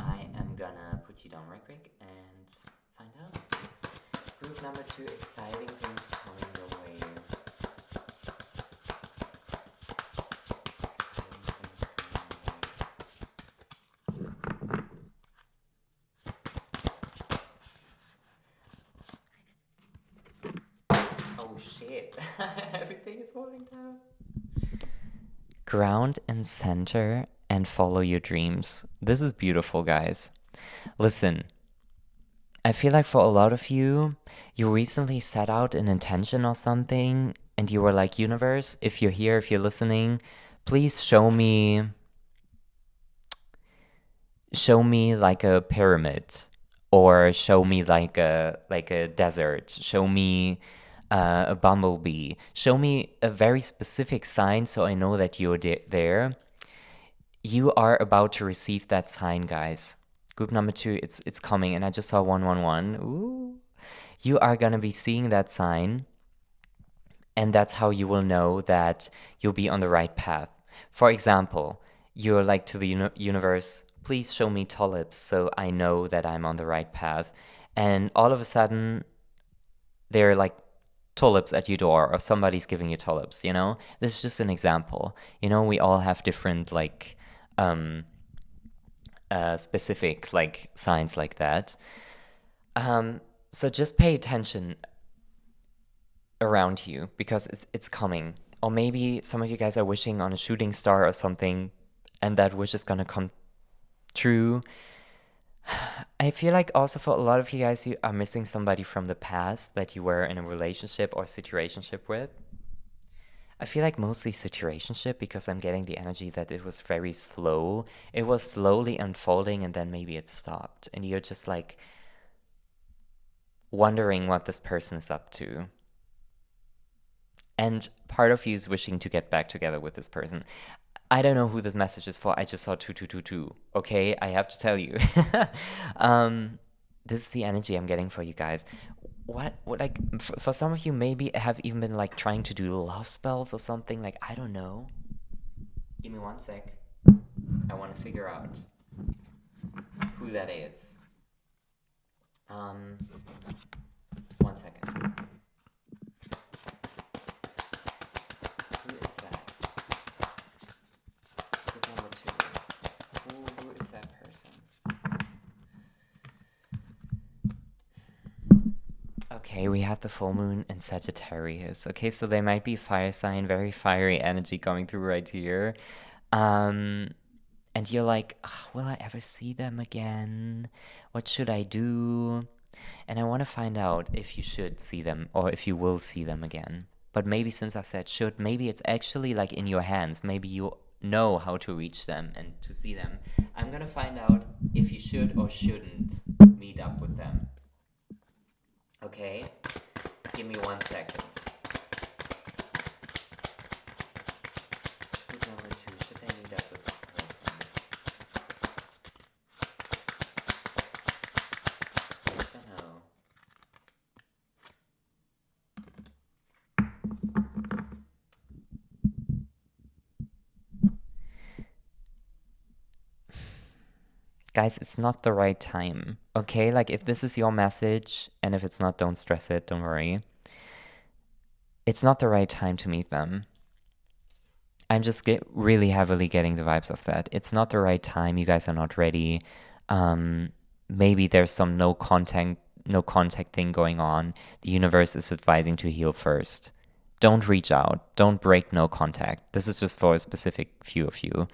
I am gonna put you down right quick and find out. Group number 2, exciting things coming your way. Oh shit, everything is falling down. Ground and center and follow your dreams. This is beautiful, guys. Listen, I feel like for a lot of you, you recently set out an intention or something and you were like, universe, if you're here, if you're listening, please show me like a pyramid, or show me like a desert, show me a bumblebee, show me a very specific sign so I know that you're there. You are about to receive that sign, guys. Group number 2, it's coming, and I just saw 111. Ooh. You are gonna be seeing that sign, and that's how you will know that you'll be on the right path. For example, you're like to the universe, please show me tulips so I know that I'm on the right path. And all of a sudden, they're like tulips at your door, or somebody's giving you tulips, you know? This is just an example. You know, we all have different, like, specific, like, signs like that. So just pay attention around you because it's coming. Or maybe some of you guys are wishing on a shooting star or something, and that wish is gonna come true. I feel like also for a lot of you guys, you are missing somebody from the past that you were in a relationship or situationship with. I feel like mostly situationship because I'm getting the energy that it was very slow. It was slowly unfolding and then maybe it stopped. And you're just like wondering what this person is up to. And part of you is wishing to get back together with this person. I don't know who this message is for. I just saw 2222. Okay, I have to tell you. This is the energy I'm getting for you guys. What like, for some of you, maybe have even been like trying to do love spells or something. Like, I don't know. Give me 1 sec. I want to figure out who that is. 1 second. Who is that? Group number 2. Who is that person? Okay, we have the full moon in Sagittarius. Okay, so they might be fire sign, very fiery energy coming through right here. And you're like, will I ever see them again? What should I do? And I want to find out if you should see them or if you will see them again. But maybe since I said should, maybe it's actually like in your hands. Maybe you know how to reach them and to see them. I'm gonna find out if you should or shouldn't meet up with them. Okay? Give me 1 second. Group number 2, should they meet up with this person? Yes or no? Guys, it's not the right time, okay? Like, if this is your message, and if it's not, don't stress it, don't worry. It's not the right time to meet them. I'm just really heavily getting the vibes of that. It's not the right time, you guys are not ready. Maybe there's some no contact thing going on. The universe is advising to heal first. Don't reach out, don't break no contact. This is just for a specific few of you.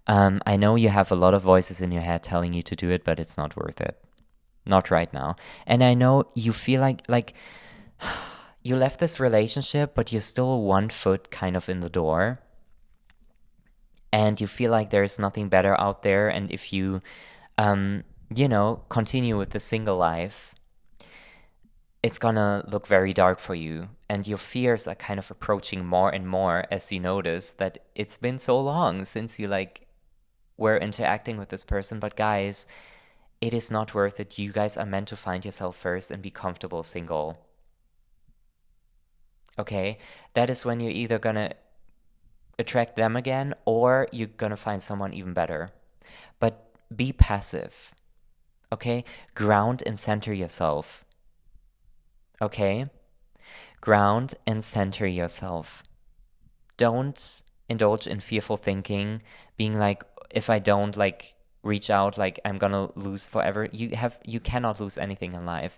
I know you have a lot of voices in your head telling you to do it, but it's not worth it. Not right now. And I know you feel like you left this relationship, but you're still 1 foot kind of in the door, and you feel like there's nothing better out there. And if you, continue with the single life, it's gonna look very dark for you. And your fears are kind of approaching more and more as you notice that it's been so long since you like were interacting with this person. But guys, it is not worth it. You guys are meant to find yourself first and be comfortable single. Okay? That is when you're either gonna attract them again or you're gonna find someone even better. But be passive. Okay? Ground and center yourself. Okay? Ground and center yourself. Don't indulge in fearful thinking, being like, if I don't like reach out, like I'm gonna lose forever. You cannot lose anything in life.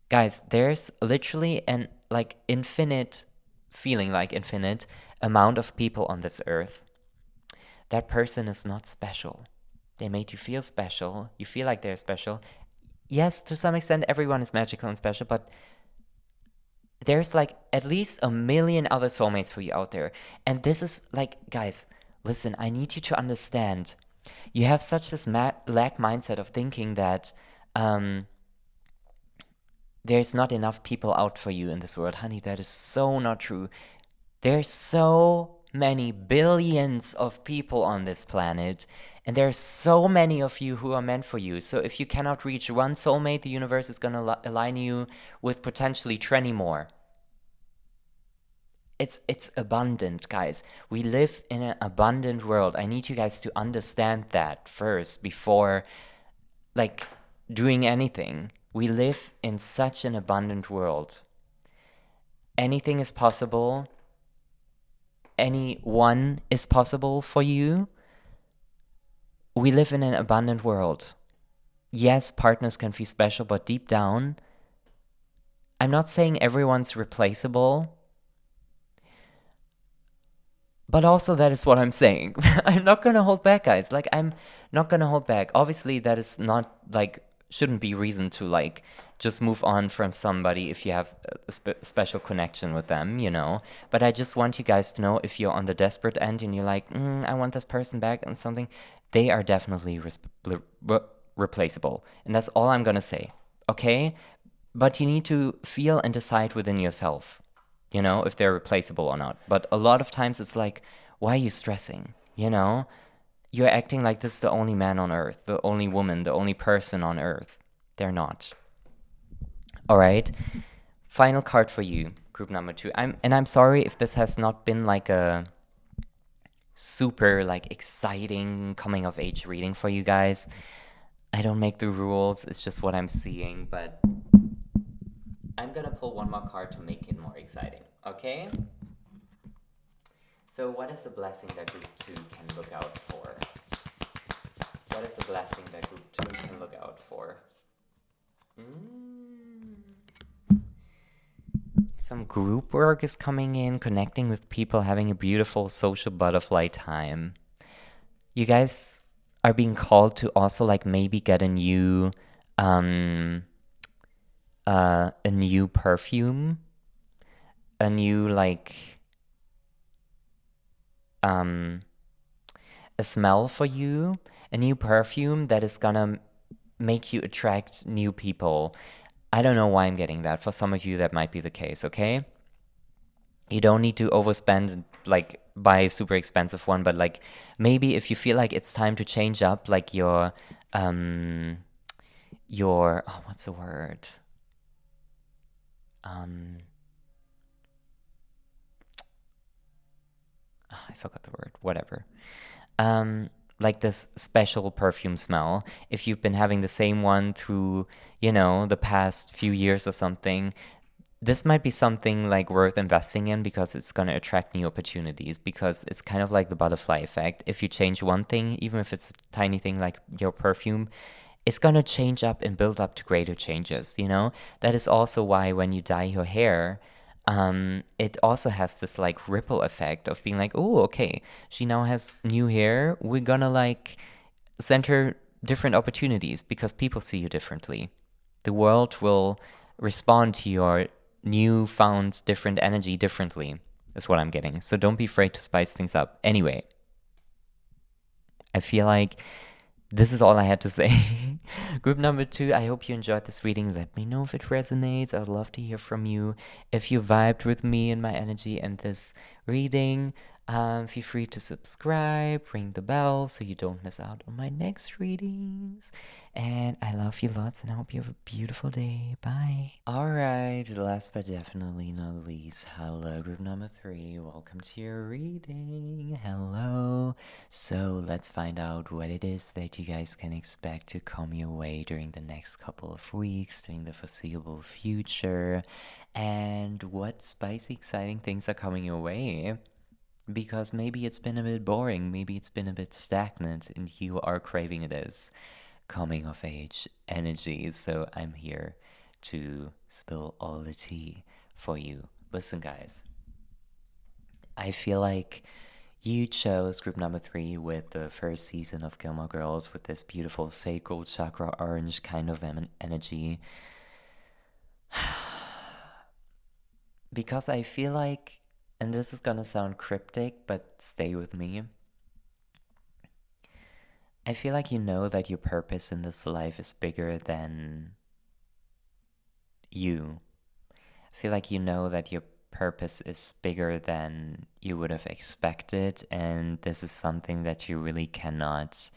Guys, there's literally an like infinite feeling like infinite amount of people on this earth. That person is not special. They made you feel special. You feel like they're special. Yes, to some extent everyone is magical and special, but there's like at least a million other soulmates for you out there. And this is like, guys, listen, I need you to understand. You have such this lack mindset of thinking that there's not enough people out for you in this world. Honey, that is so not true. There's so many billions of people on this planet, and there's so many of you who are meant for you. So if you cannot reach one soulmate, the universe is gonna align you with potentially 20 more. It's abundant, guys. We live in an abundant world. I need you guys to understand that first before like doing anything. We live in such an abundant world. Anything is possible. Anyone is possible for you. We live in an abundant world. Yes, partners can feel special, but deep down, I'm not saying everyone's replaceable. But also that is what I'm saying. I'm not gonna hold back, guys. Like, I'm not gonna hold back. Obviously, that is not, like, shouldn't be reason to, like, just move on from somebody if you have a special connection with them, you know? But I just want you guys to know if you're on the desperate end and you're like, I want this person back and something, they are definitely replaceable. And that's all I'm gonna say, okay? But you need to feel and decide within yourself, you know, if they're replaceable or not. But a lot of times it's like, why are you stressing? You know, you're acting like this is the only man on earth, the only woman, the only person on earth. They're not. All right. Final card for you, group number 2. I'm sorry if this has not been like a super like exciting coming of age reading for you guys. I don't make the rules. It's just what I'm seeing, but I'm gonna pull one more card to make it more exciting, okay? So what is a blessing that group 2 can look out for? What is a blessing that group 2 can look out for? Some group work is coming in, connecting with people, having a beautiful social butterfly time. You guys are being called to also like maybe get a new perfume, a new like a smell for you, a new perfume that is gonna make you attract new people. I don't know why I'm getting that. For some of you that might be the case, okay? You don't need to overspend, like buy a super expensive one, but like maybe if you feel like it's time to change up like your what's the word? I forgot the word. Whatever. Like this special perfume smell. If you've been having the same one through, you know, the past few years or something, this might be something like worth investing in because it's going to attract new opportunities, because it's kind of like the butterfly effect. If you change one thing, even if it's a tiny thing like your perfume, it's going to change up and build up to greater changes, you know? That is also why when you dye your hair, it also has this like ripple effect of being like, oh, okay, she now has new hair. We're gonna like send her different opportunities because people see you differently. The world will respond to your newfound different energy differently, is what I'm getting. So don't be afraid to spice things up. Anyway, I feel like this is all I had to say. Group number 2, I hope you enjoyed this reading. Let me know if it resonates. I would love to hear from you. If you vibed with me and my energy and this reading, feel free to subscribe, ring the bell so you don't miss out on my next readings. And I love you lots and I hope you have a beautiful day. Bye. Alright, last but definitely not least, hello group number 3. Welcome to your reading. Hello. So let's find out what it is that you guys can expect to come your way during the next couple of weeks, during the foreseeable future, and what spicy, exciting things are coming your way. Because maybe it's been a bit boring, maybe it's been a bit stagnant, and you are craving it as coming of age energy. So I'm here to spill all the tea for you. Listen, guys, I feel like you chose group number 3 with the first season of Gilmore Girls with this beautiful sacral chakra orange kind of energy. Because I feel like, and this is gonna sound cryptic, but stay with me. I feel like you know that your purpose in this life is bigger than you. I feel like you know that your purpose is bigger than you would have expected, and this is something that you really cannot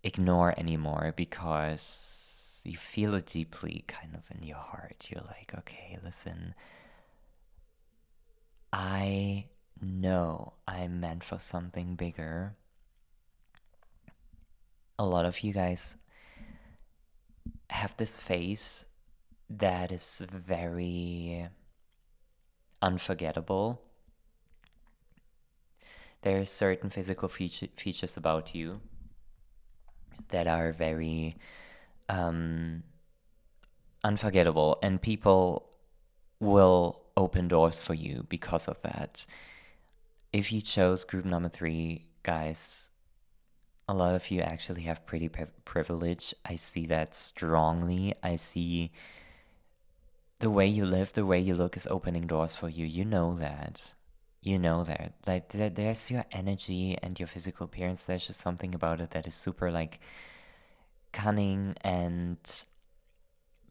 ignore anymore because you feel it deeply kind of in your heart. You're like, okay, listen, I know I'm meant for something bigger. A lot of you guys have this face that is very unforgettable. There are certain physical features about you that are very unforgettable, and people will open doors for you because of that. If you chose group number 3, guys, a lot of you actually have pretty privilege. I see that strongly. I see the way you live, the way you look is opening doors for you. You know that. You know that. Like, there's your energy and your physical appearance. There's just something about it that is super, like, cunning, and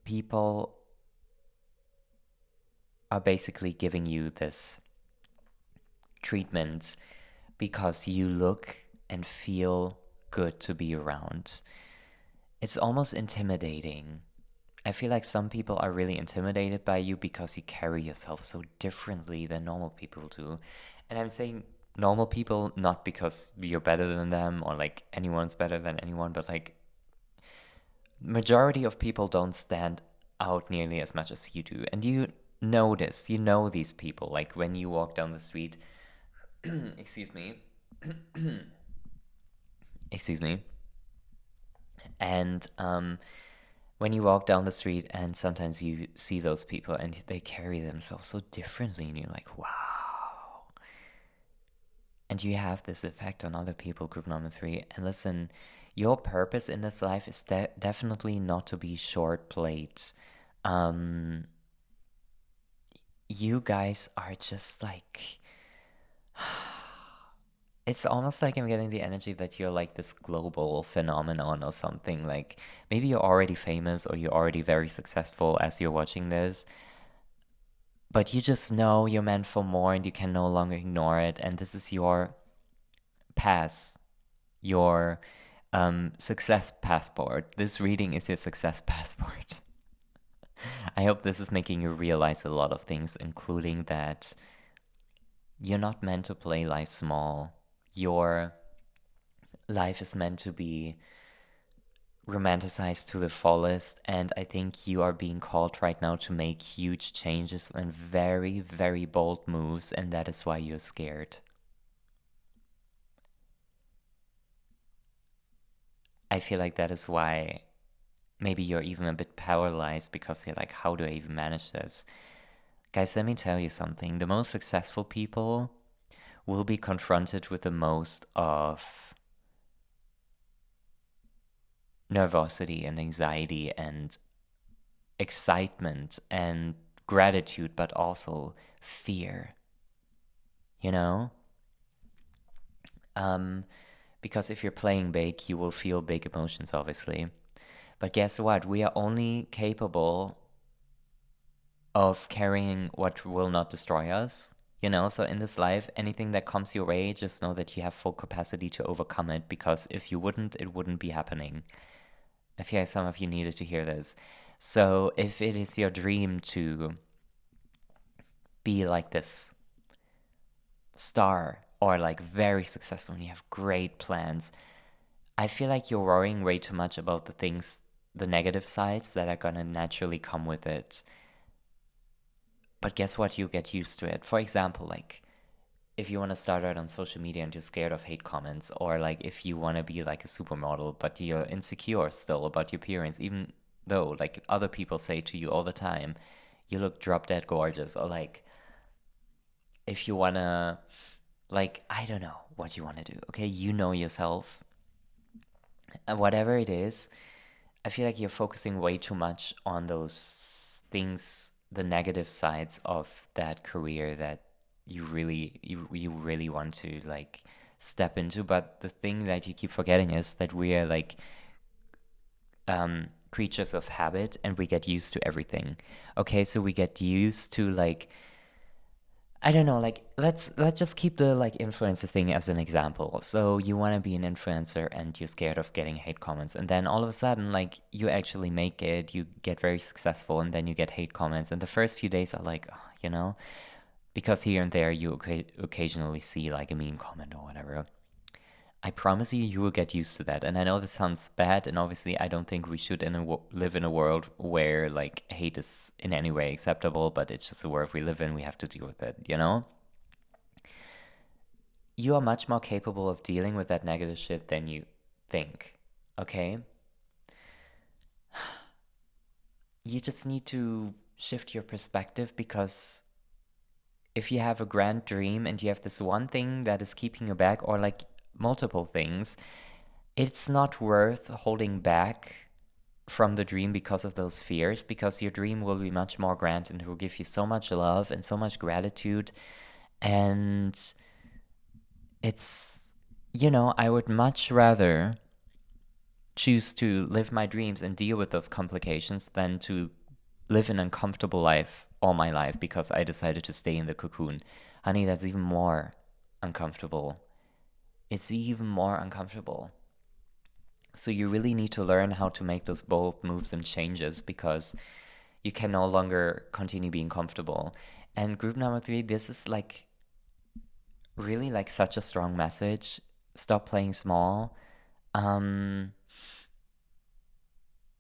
people are basically giving you this treatment because you look and feel good to be around. It's almost intimidating. I feel like some people are really intimidated by you because you carry yourself so differently than normal people do. And I'm saying normal people not because you're better than them or like anyone's better than anyone, but like majority of people don't stand out nearly as much as you do. And you know this, you know these people. Like when you walk down the street, excuse me, excuse me, and when you walk down the street and sometimes you see those people and they carry themselves so differently and you're like, wow. And you have this effect on other people, group number 3. And listen, your purpose in this life is definitely not to be short played. You guys are just like... It's almost like I'm getting the energy that you're like this global phenomenon or something. Like maybe you're already famous or you're already very successful as you're watching this, but you just know you're meant for more and you can no longer ignore it. And this is your pass, your success passport. This reading is your success passport. I hope this is making you realize a lot of things, including that you're not meant to play life small. Your life is meant to be romanticized to the fullest, and I think you are being called right now to make huge changes and very, very bold moves, and that is why you're scared. I feel like that is why maybe you're even a bit paralyzed because you're like, how do I even manage this? Guys, let me tell you something. The most successful people will be confronted with the most of nervosity and anxiety and excitement and gratitude, but also fear, you know? Um, because if you're playing big, you will feel big emotions, obviously. But guess what? We are only capable of carrying what will not destroy us. So in this life, anything that comes your way, just know that you have full capacity to overcome it, because if you wouldn't, it wouldn't be happening. I feel like some of you needed to hear this. So if it is your dream to be like this star or like very successful and you have great plans, I feel like you're worrying way too much about the things, the negative sides that are gonna naturally come with it. But guess what? You get used to it. For example, like if you want to start out on social media and you're scared of hate comments, or like if you want to be like a supermodel but you're insecure still about your appearance, even though like other people say to you all the time, you look drop dead gorgeous, or like if you want to, like, I don't know what you want to do, okay? You know yourself. And whatever it is, I feel like you're focusing way too much on those things, the negative sides of that career that you really want to like step into. But the thing that you keep forgetting is that we are like creatures of habit, and we get used to everything. Okay, so we get used to like, I don't know, like let's just keep the like influencer thing as an example. So you want to be an influencer and you're scared of getting hate comments, and then all of a sudden like you actually make it, you get very successful, and then you get hate comments, and the first few days are like, because here and there you occasionally see like a mean comment or whatever. I promise you, you will get used to that. And I know this sounds bad, and obviously, I don't think we should live in a world where like hate is in any way acceptable. But it's just the world we live in. We have to deal with it. You are much more capable of dealing with that negative shit than you think. Okay, you just need to shift your perspective, because if you have a grand dream and you have this one thing that is keeping you back, or like multiple things, it's not worth holding back from the dream because of those fears, because your dream will be much more grand and it will give you so much love and so much gratitude. And it's, I would much rather choose to live my dreams and deal with those complications than to live an uncomfortable life all my life because I decided to stay in the cocoon. Honey, that's even more uncomfortable. It's even more uncomfortable. So you really need to learn how to make those bold moves and changes, because you can no longer continue being comfortable. And group number 3, this is like really like such a strong message. Stop playing small. Um,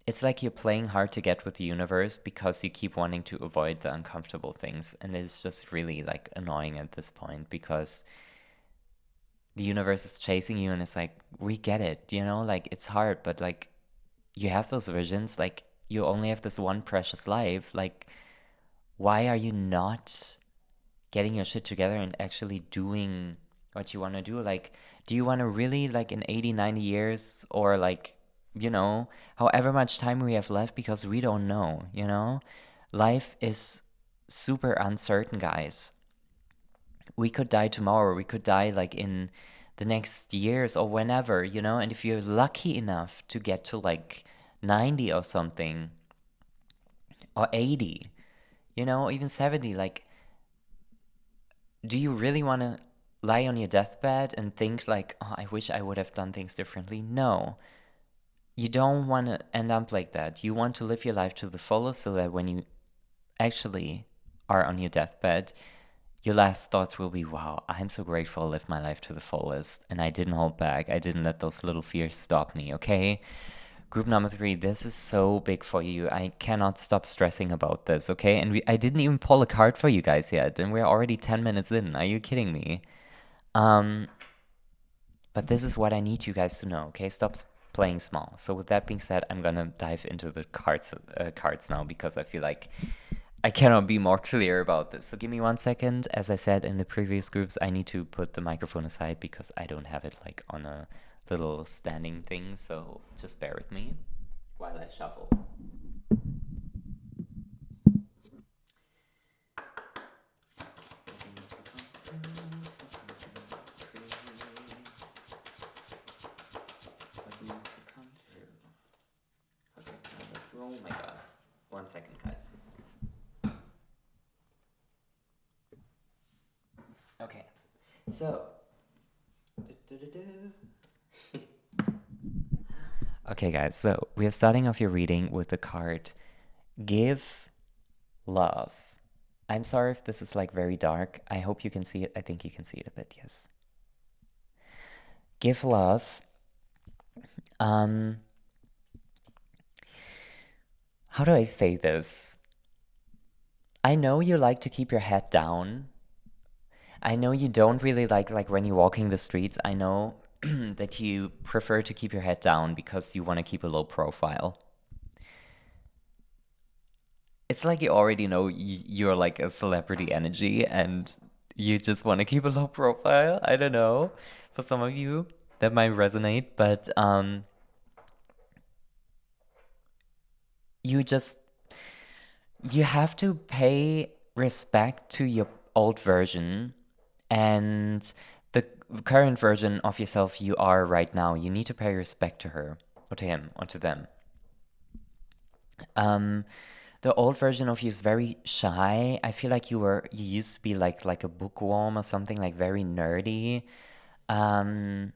it's like you're playing hard to get with the universe because you keep wanting to avoid the uncomfortable things. And it's just really like annoying at this point, because the universe is chasing you and it's like, we get it, like it's hard, but like you have those visions, like you only have this one precious life. Like, why are you not getting your shit together and actually doing what you want to do? Like, do you want to really, like, in 80, 90 years, or like, however much time we have left, because we don't know. Life is super uncertain, guys. We could die tomorrow, we could die like in the next years or whenever, and if you're lucky enough to get to like 90 or something, or 80, even 70, like, do you really want to lie on your deathbed and think like, oh, I wish I would have done things differently? No. You don't want to end up like that. You want to live your life to the fullest, so that when you actually are on your deathbed, your last thoughts will be, wow, I'm so grateful I lived my life to the fullest and I didn't hold back. I didn't let those little fears stop me, okay? Group number 3, this is so big for you. I cannot stop stressing about this, okay? And I didn't even pull a card for you guys yet, and we're already 10 minutes in. Are you kidding me? Um, but this is what I need you guys to know, okay? Stop playing small. So with that being said, I'm gonna dive into the cards now, because I feel like I cannot be more clear about this. So give me 1 second. As I said in the previous groups, I need to put the microphone aside because I don't have it like on a little standing thing. So just bear with me while I shuffle. my god. 1 second, guys. Okay, so. Okay, guys, so we are starting off your reading with the card Give Love. I'm sorry if this is like very dark. I hope you can see it. I think you can see it a bit, yes. Give love. How do I say this? I know you like to keep your head down. I know you don't really like when you're walking the streets. I know that you prefer to keep your head down because you want to keep a low profile. It's like you already know you're like a celebrity energy and you just want to keep a low profile. I don't know. For some of you, that might resonate, but you just you have to pay respect to your old version and the current version of yourself you are right now. You need to pay respect to her or to him or to them. The old version of you is very shy. I feel like you used to be like a bookworm or something, like very nerdy. And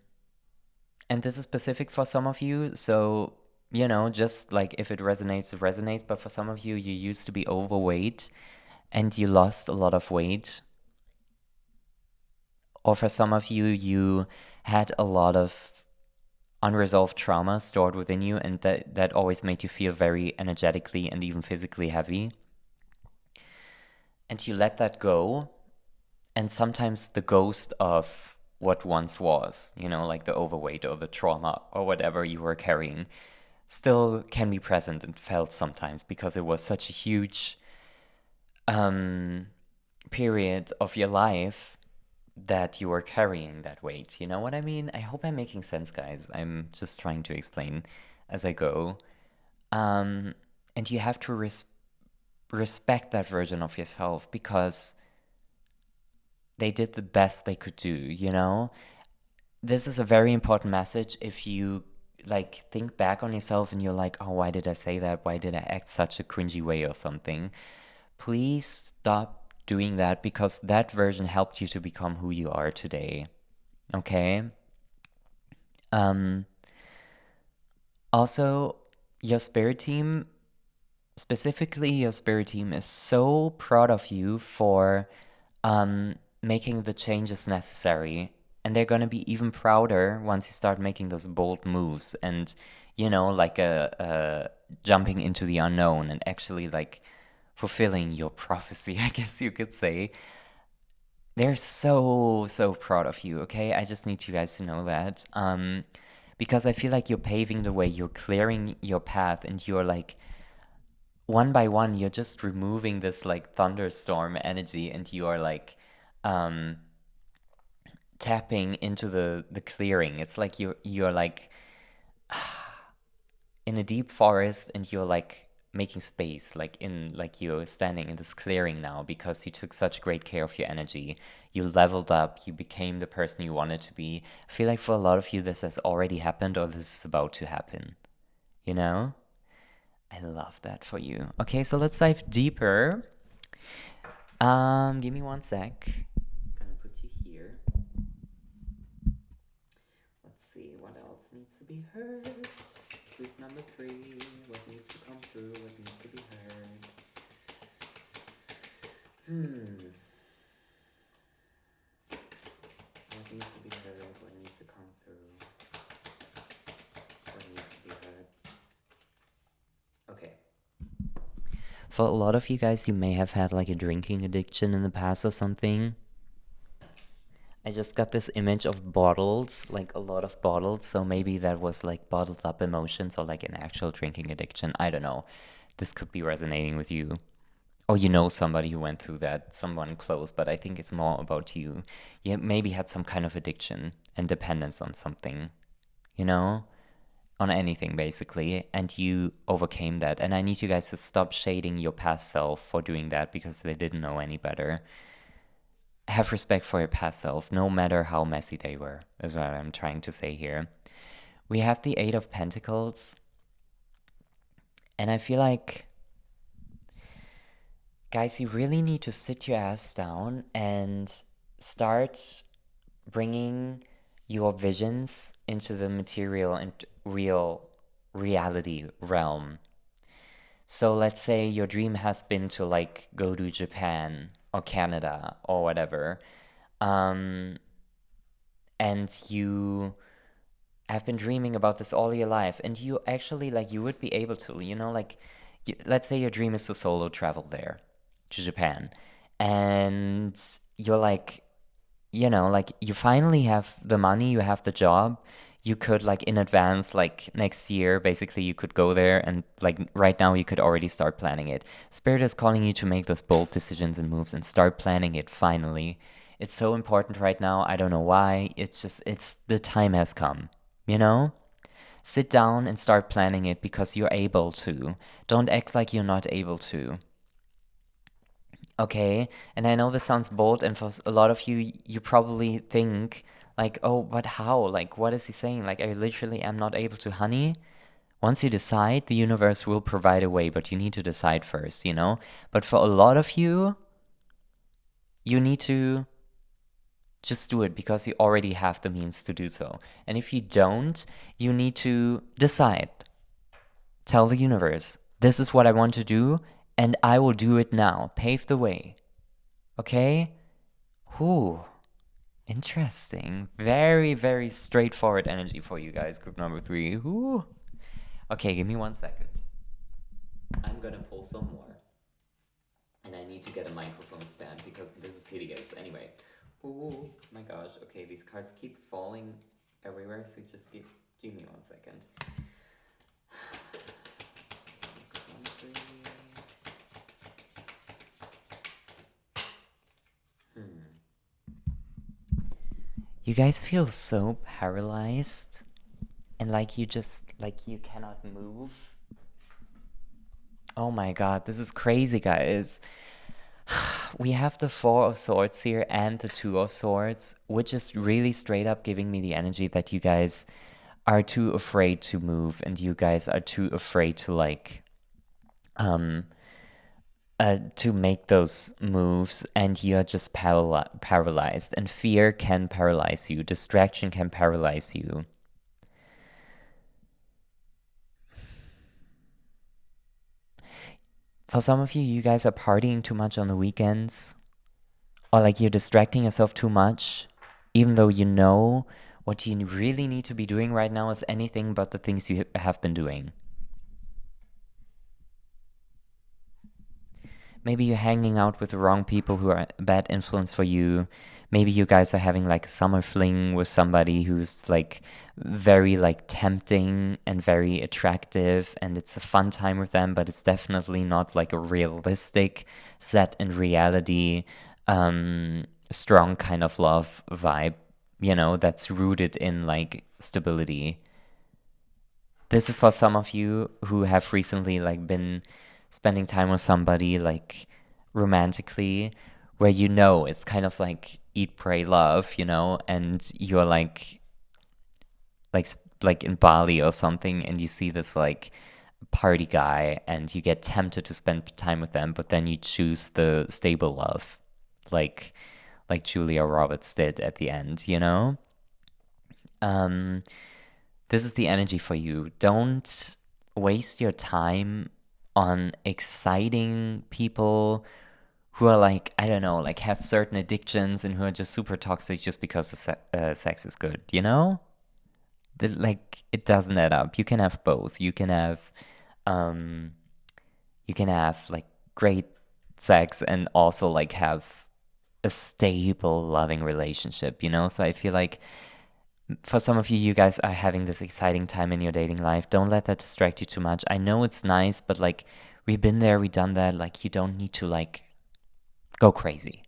this is specific for some of you, so just like if it resonates, it resonates. But for some of you, you used to be overweight and you lost a lot of weight. Or for some of you, you had a lot of unresolved trauma stored within you, and that always made you feel very energetically and even physically heavy. And you let that go, and sometimes the ghost of what once was, like the overweight or the trauma or whatever you were carrying, still can be present and felt sometimes because it was such a huge period of your life that you were carrying that weight. You know what I mean? I hope I'm making sense, guys. I'm just trying to explain as I go. And you have to respect that version of yourself because they did the best they could do. This is a very important message. If you like think back on yourself and you're like, oh, why did I say that? Why did I act such a cringy way or something? Please stop doing that because that version helped you to become who you are today. Okay? Also, your spirit team, specifically your spirit team, is so proud of you for making the changes necessary. And they're going to be even prouder once you start making those bold moves and, like jumping into the unknown and actually like fulfilling your prophecy, I guess you could say. They're so, so proud of you, okay? I just need you guys to know that. Because I feel like you're paving the way, you're clearing your path, and you're like, one by one, you're just removing this like thunderstorm energy, and you are like, tapping into the clearing. It's like you're like in a deep forest and you're like making space, like you're standing in this clearing now because you took such great care of your energy. You leveled up, you became the person you wanted to be. I feel like for a lot of you this has already happened or this is about to happen. I love that for you. Okay, so let's dive deeper. Give me 1 sec. What else needs to be heard? Truth number 3. What needs to come through? What needs to be heard? What needs to be heard? What needs to come through? What needs to be heard? Okay. For a lot of you guys, you may have had like a drinking addiction in the past or something. I just got this image of bottles, like a lot of bottles, so maybe that was like bottled up emotions or like an actual drinking addiction. I don't know. This could be resonating with you. Or somebody who went through that, someone close, but I think it's more about you. You maybe had some kind of addiction and dependence on something, on anything basically, and you overcame that. And I need you guys to stop shading your past self for doing that because they didn't know any better. Have respect for your past self, no matter how messy they were, is what I'm trying to say here. We have the 8 of Pentacles, And I feel like, guys, you really need to sit your ass down and start bringing your visions into the material and real reality realm. So let's say your dream has been to like go to Japan or Canada or whatever, and you have been dreaming about this all your life, and you actually like you would be able to, like let's say your dream is to solo travel there to Japan, and you're like, like you finally have the money, you have the job, you could like in advance, like next year, basically you could go there and like right now you could already start planning it. Spirit is calling you to make those bold decisions and moves and start planning it finally. It's so important right now. I don't know why. It's the time has come, you know? Sit down and start planning it because you're able to. Don't act like you're not able to. Okay, and I know this sounds bold, and for a lot of you, you probably think, like, oh, but how? Like, what is he saying? Like, I literally am not able to, honey. Once you decide, the universe will provide a way, but you need to decide first, you know? But for a lot of you, you need to just do it because you already have the means to do so. And if you don't, you need to decide. Tell the universe, this is what I want to do, and I will do it now. Pave the way. Okay? Ooh, interesting. Very, very straightforward energy for you guys, group number 3. Ooh. Okay, give me 1 second. I'm gonna pull some more. And I need to get a microphone stand because this is hideous. Anyway. Ooh, my gosh. Okay, these cards keep falling everywhere, so just give me 1 second. You guys feel so paralyzed and like you just, like you cannot move. Oh my god, this is crazy, guys. We have the 4 of Swords here and the 2 of Swords, which is really straight up giving me the energy that you guys are too afraid to move and you guys are too afraid to like to make those moves, and you're just paralyzed, and fear can paralyze you, distraction can paralyze you. For some of you, you guys are partying too much on the weekends, or like you're distracting yourself too much, even though you know what you really need to be doing right now is anything but the things you have been doing. Maybe you're hanging out with the wrong people who are a bad influence for you. Maybe you guys are having like a summer fling with somebody who's like very like tempting and very attractive, and it's a fun time with them, but it's definitely not like a realistic, set in reality, strong kind of love vibe, that's rooted in like stability. This is for some of you who have recently like been spending time with somebody like romantically, where it's kind of like eat, pray, love, and you're like in Bali or something, and you see this like party guy, and you get tempted to spend time with them, but then you choose the stable love, like Julia Roberts did at the end, This is the energy for you. Don't waste your time on exciting people who are like, I don't know, like have certain addictions and who are just super toxic just because the sex is good, Like, it doesn't add up. You can have both. You can have like great sex and also like have a stable, loving relationship, So I feel like for some of you, you guys are having this exciting time in your dating life. Don't let that distract you too much. I know it's nice, but like we've been there, we've done that. Like you don't need to like go crazy,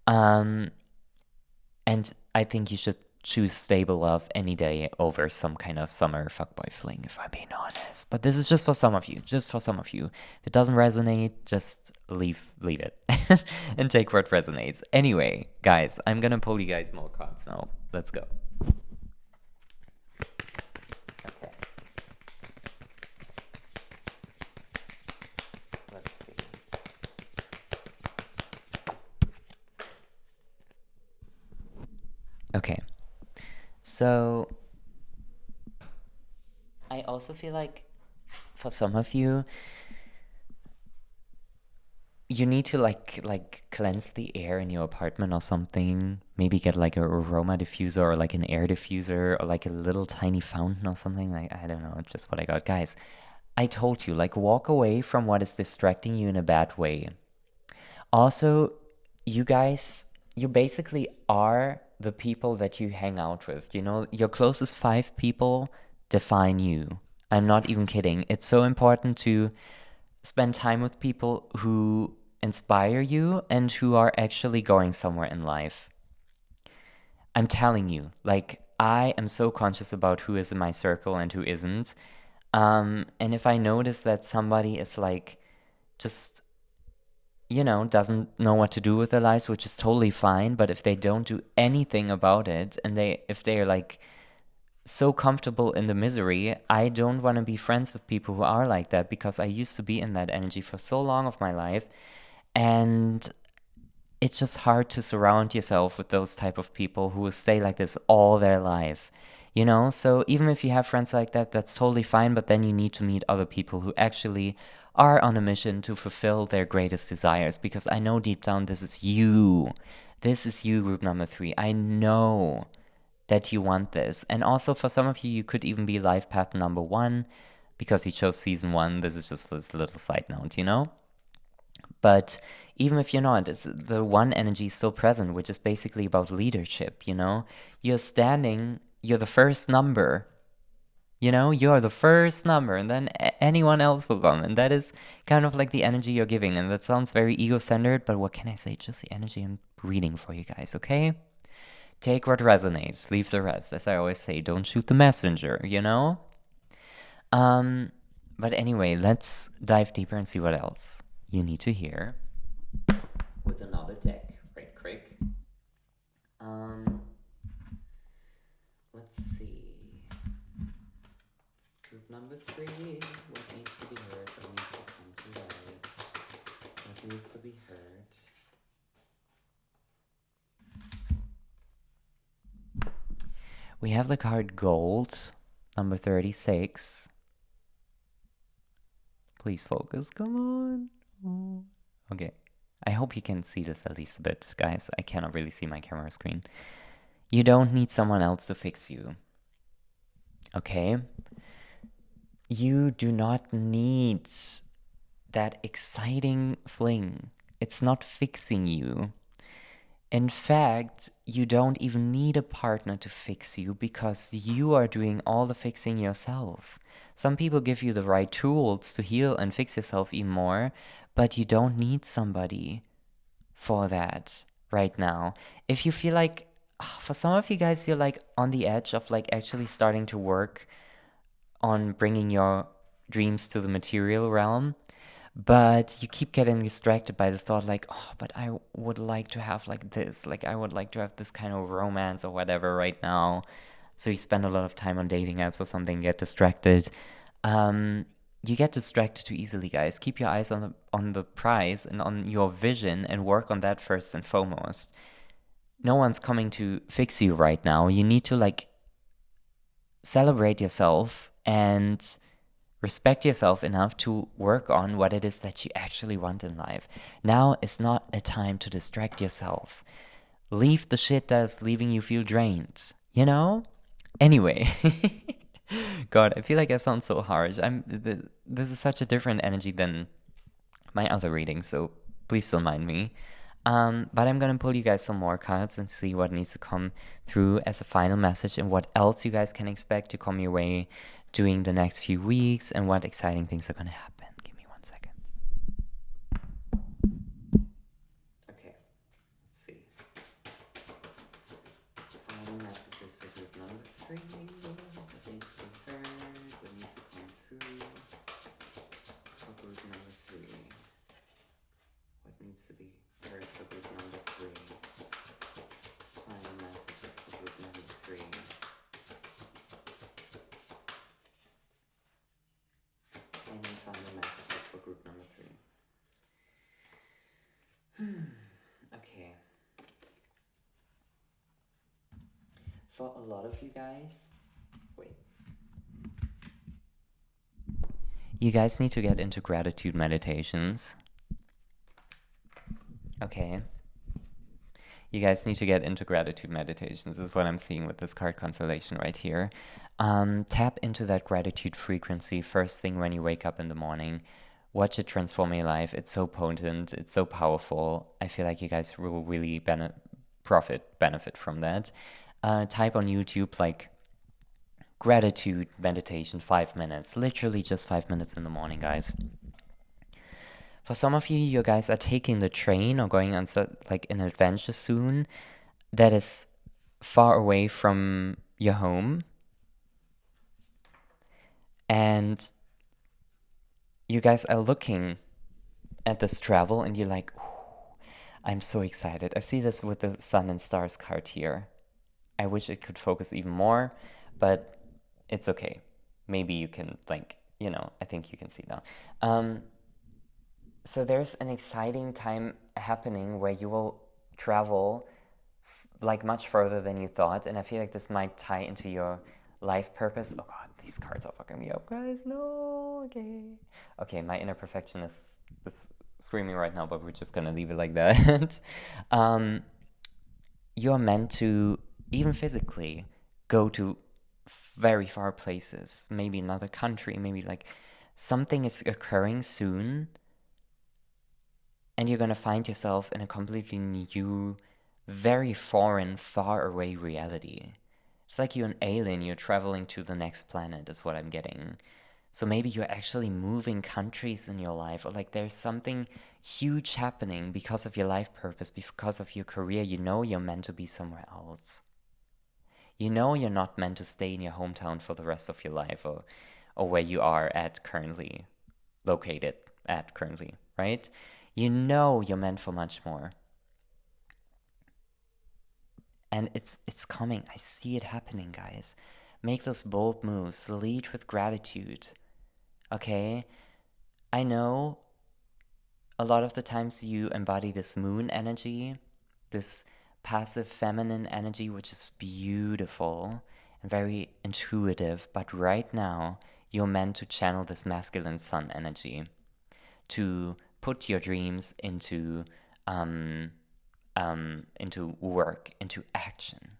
And I think you should choose stable love any day over some kind of summer fuckboy fling, if I'm being honest. But this is just for some of you. Just for some of you. If it doesn't resonate, just leave it and take what resonates. Anyway, guys, I'm gonna pull you guys more cards now. Let's go. Okay. Okay, so I also feel like for some of you, you need to like cleanse the air in your apartment or something. Maybe get like a aroma diffuser or like an air diffuser or like a little tiny fountain or something. Like I don't know, it's just what I got. Guys, I told you, like walk away from what is distracting you in a bad way. Also, you guys, you basically are the people that you hang out with. You know, your closest 5 people define you. I'm not even kidding. It's so important to spend time with people who inspire you and who are actually going somewhere in life. I'm telling you, like, I am so conscious about who is in my circle and who isn't. And if I notice that somebody is like, just, doesn't know what to do with their lives, which is totally fine, but if they don't do anything about it and if they're like so comfortable in the misery, I don't want to be friends with people who are like that because I used to be in that energy for so long of my life. And it's just hard to surround yourself with those type of people who will stay like this all their life. So even if you have friends like that, that's totally fine, but then you need to meet other people who actually are on a mission to fulfill their greatest desires, because I know deep down this is you. This is you, group number 3. I know that you want this. And also for some of you, you could even be life path number 1 because you chose season 1. This is just this little side note. But even if you're not, it's the one energy is still present, which is basically about leadership. You're the first number. You're the first number, and then anyone else will come. And that is kind of like the energy you're giving. And that sounds very ego-centered, but what can I say? Just the energy I'm reading for you guys, okay? Take what resonates, leave the rest. As I always say, don't shoot the messenger. Um, but anyway, let's dive deeper and see what else you need to hear with another deck, right, Craig? Um, let's see. Group number 3. What needs to be heard? What needs to come to light? What needs to be heard? We have the card Gold, number 36. Please focus. Come on. Oh. Okay. I hope you can see this at least a bit, guys. I cannot really see my camera screen. You don't need someone else to fix you. Okay? You do not need that exciting fling. It's not fixing you. In fact, you don't even need a partner to fix you because you are doing all the fixing yourself. Some people give you the right tools to heal and fix yourself even more, but you don't need somebody for that right now. If you feel like, for some of you guys, you're like on the edge of like actually starting to work on bringing your dreams to the material realm, but you keep getting distracted by the thought like, oh, but I would like to have like this, like I would like to have this kind of romance or whatever right now. So you spend a lot of time on dating apps or something, get distracted. You get distracted too easily, guys. Keep your eyes on the prize and on your vision and work on that first and foremost. No one's coming to fix you right now. You need to like celebrate yourself and respect yourself enough to work on what it is that you actually want in life. Now is not a time to distract yourself. Leave the shit that's leaving you feel drained. Anyway. God, I feel like I sound so harsh. This is such a different energy than my other readings, so please don't mind me. But I'm gonna pull you guys some more cards and see what needs to come through as a final message and what else you guys can expect to come your way during the next few weeks and what exciting things are gonna happen. Give me 1 second. Okay, let's see. Final messages for group number 3. What needs to be heard? What needs to come through for group number 3? What needs to be heard for group number 3? Final messages for group number 3. Any final messages for group number 3? Okay. for a lot of you guys, wait. You guys need to get into gratitude meditations. Okay. You guys need to get into gratitude meditations. This is what I'm seeing with this card constellation right here. Tap into that gratitude frequency first thing when you wake up in the morning. Watch it transform your life. It's so potent. It's so powerful. I feel like you guys will really benefit from that. Type on YouTube like gratitude meditation, 5 minutes. Literally just 5 minutes in the morning, guys. For some of you guys are taking the train or going on like an adventure soon that is far away from your home. And you guys are looking at this travel and you're like, I'm so excited. I see this with the Sun and Stars card here. I wish it could focus even more, but it's okay. Maybe you can, like, I think you can see now. So there's an exciting time happening where you will travel like much further than you thought, and I feel like this might tie into your life purpose. Oh god, these cards are fucking me up, guys. No, okay. My inner perfectionist is screaming right now, but we're just gonna leave it like that. You're meant to, even physically, go to very far places, maybe another country, maybe like something is occurring soon, and you're gonna find yourself in a completely new, very foreign, far away reality. It's like you're an alien, you're traveling to the next planet, is what I'm getting. So maybe you're actually moving countries in your life, or like there's something huge happening because of your life purpose, because of your career. You know you're meant to be somewhere else. You know you're not meant to stay in your hometown for the rest of your life, or where you are located at currently, right? You know you're meant for much more. And it's coming. I see it happening, guys. Make those bold moves. Lead with gratitude. Okay? I know a lot of the times you embody this moon energy, this passive feminine energy, which is beautiful and very intuitive. But right now, you're meant to channel this masculine sun energy to put your dreams into work, into action,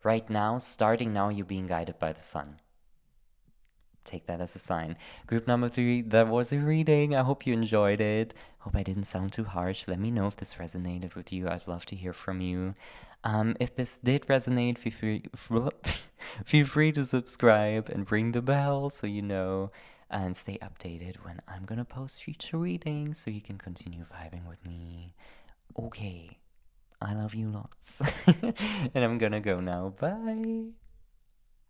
Right now, starting now, you're being guided by the sun. Take that as a sign. Group number 3, that was a reading. I hope you enjoyed it. Hope I didn't sound too harsh. Let me know if this resonated with you. I'd love to hear from you. If this did resonate, feel free to subscribe and ring the bell so you know, and stay updated when I'm gonna post future readings so you can continue vibing with me. Okay, I love you lots. And I'm gonna go now. Bye.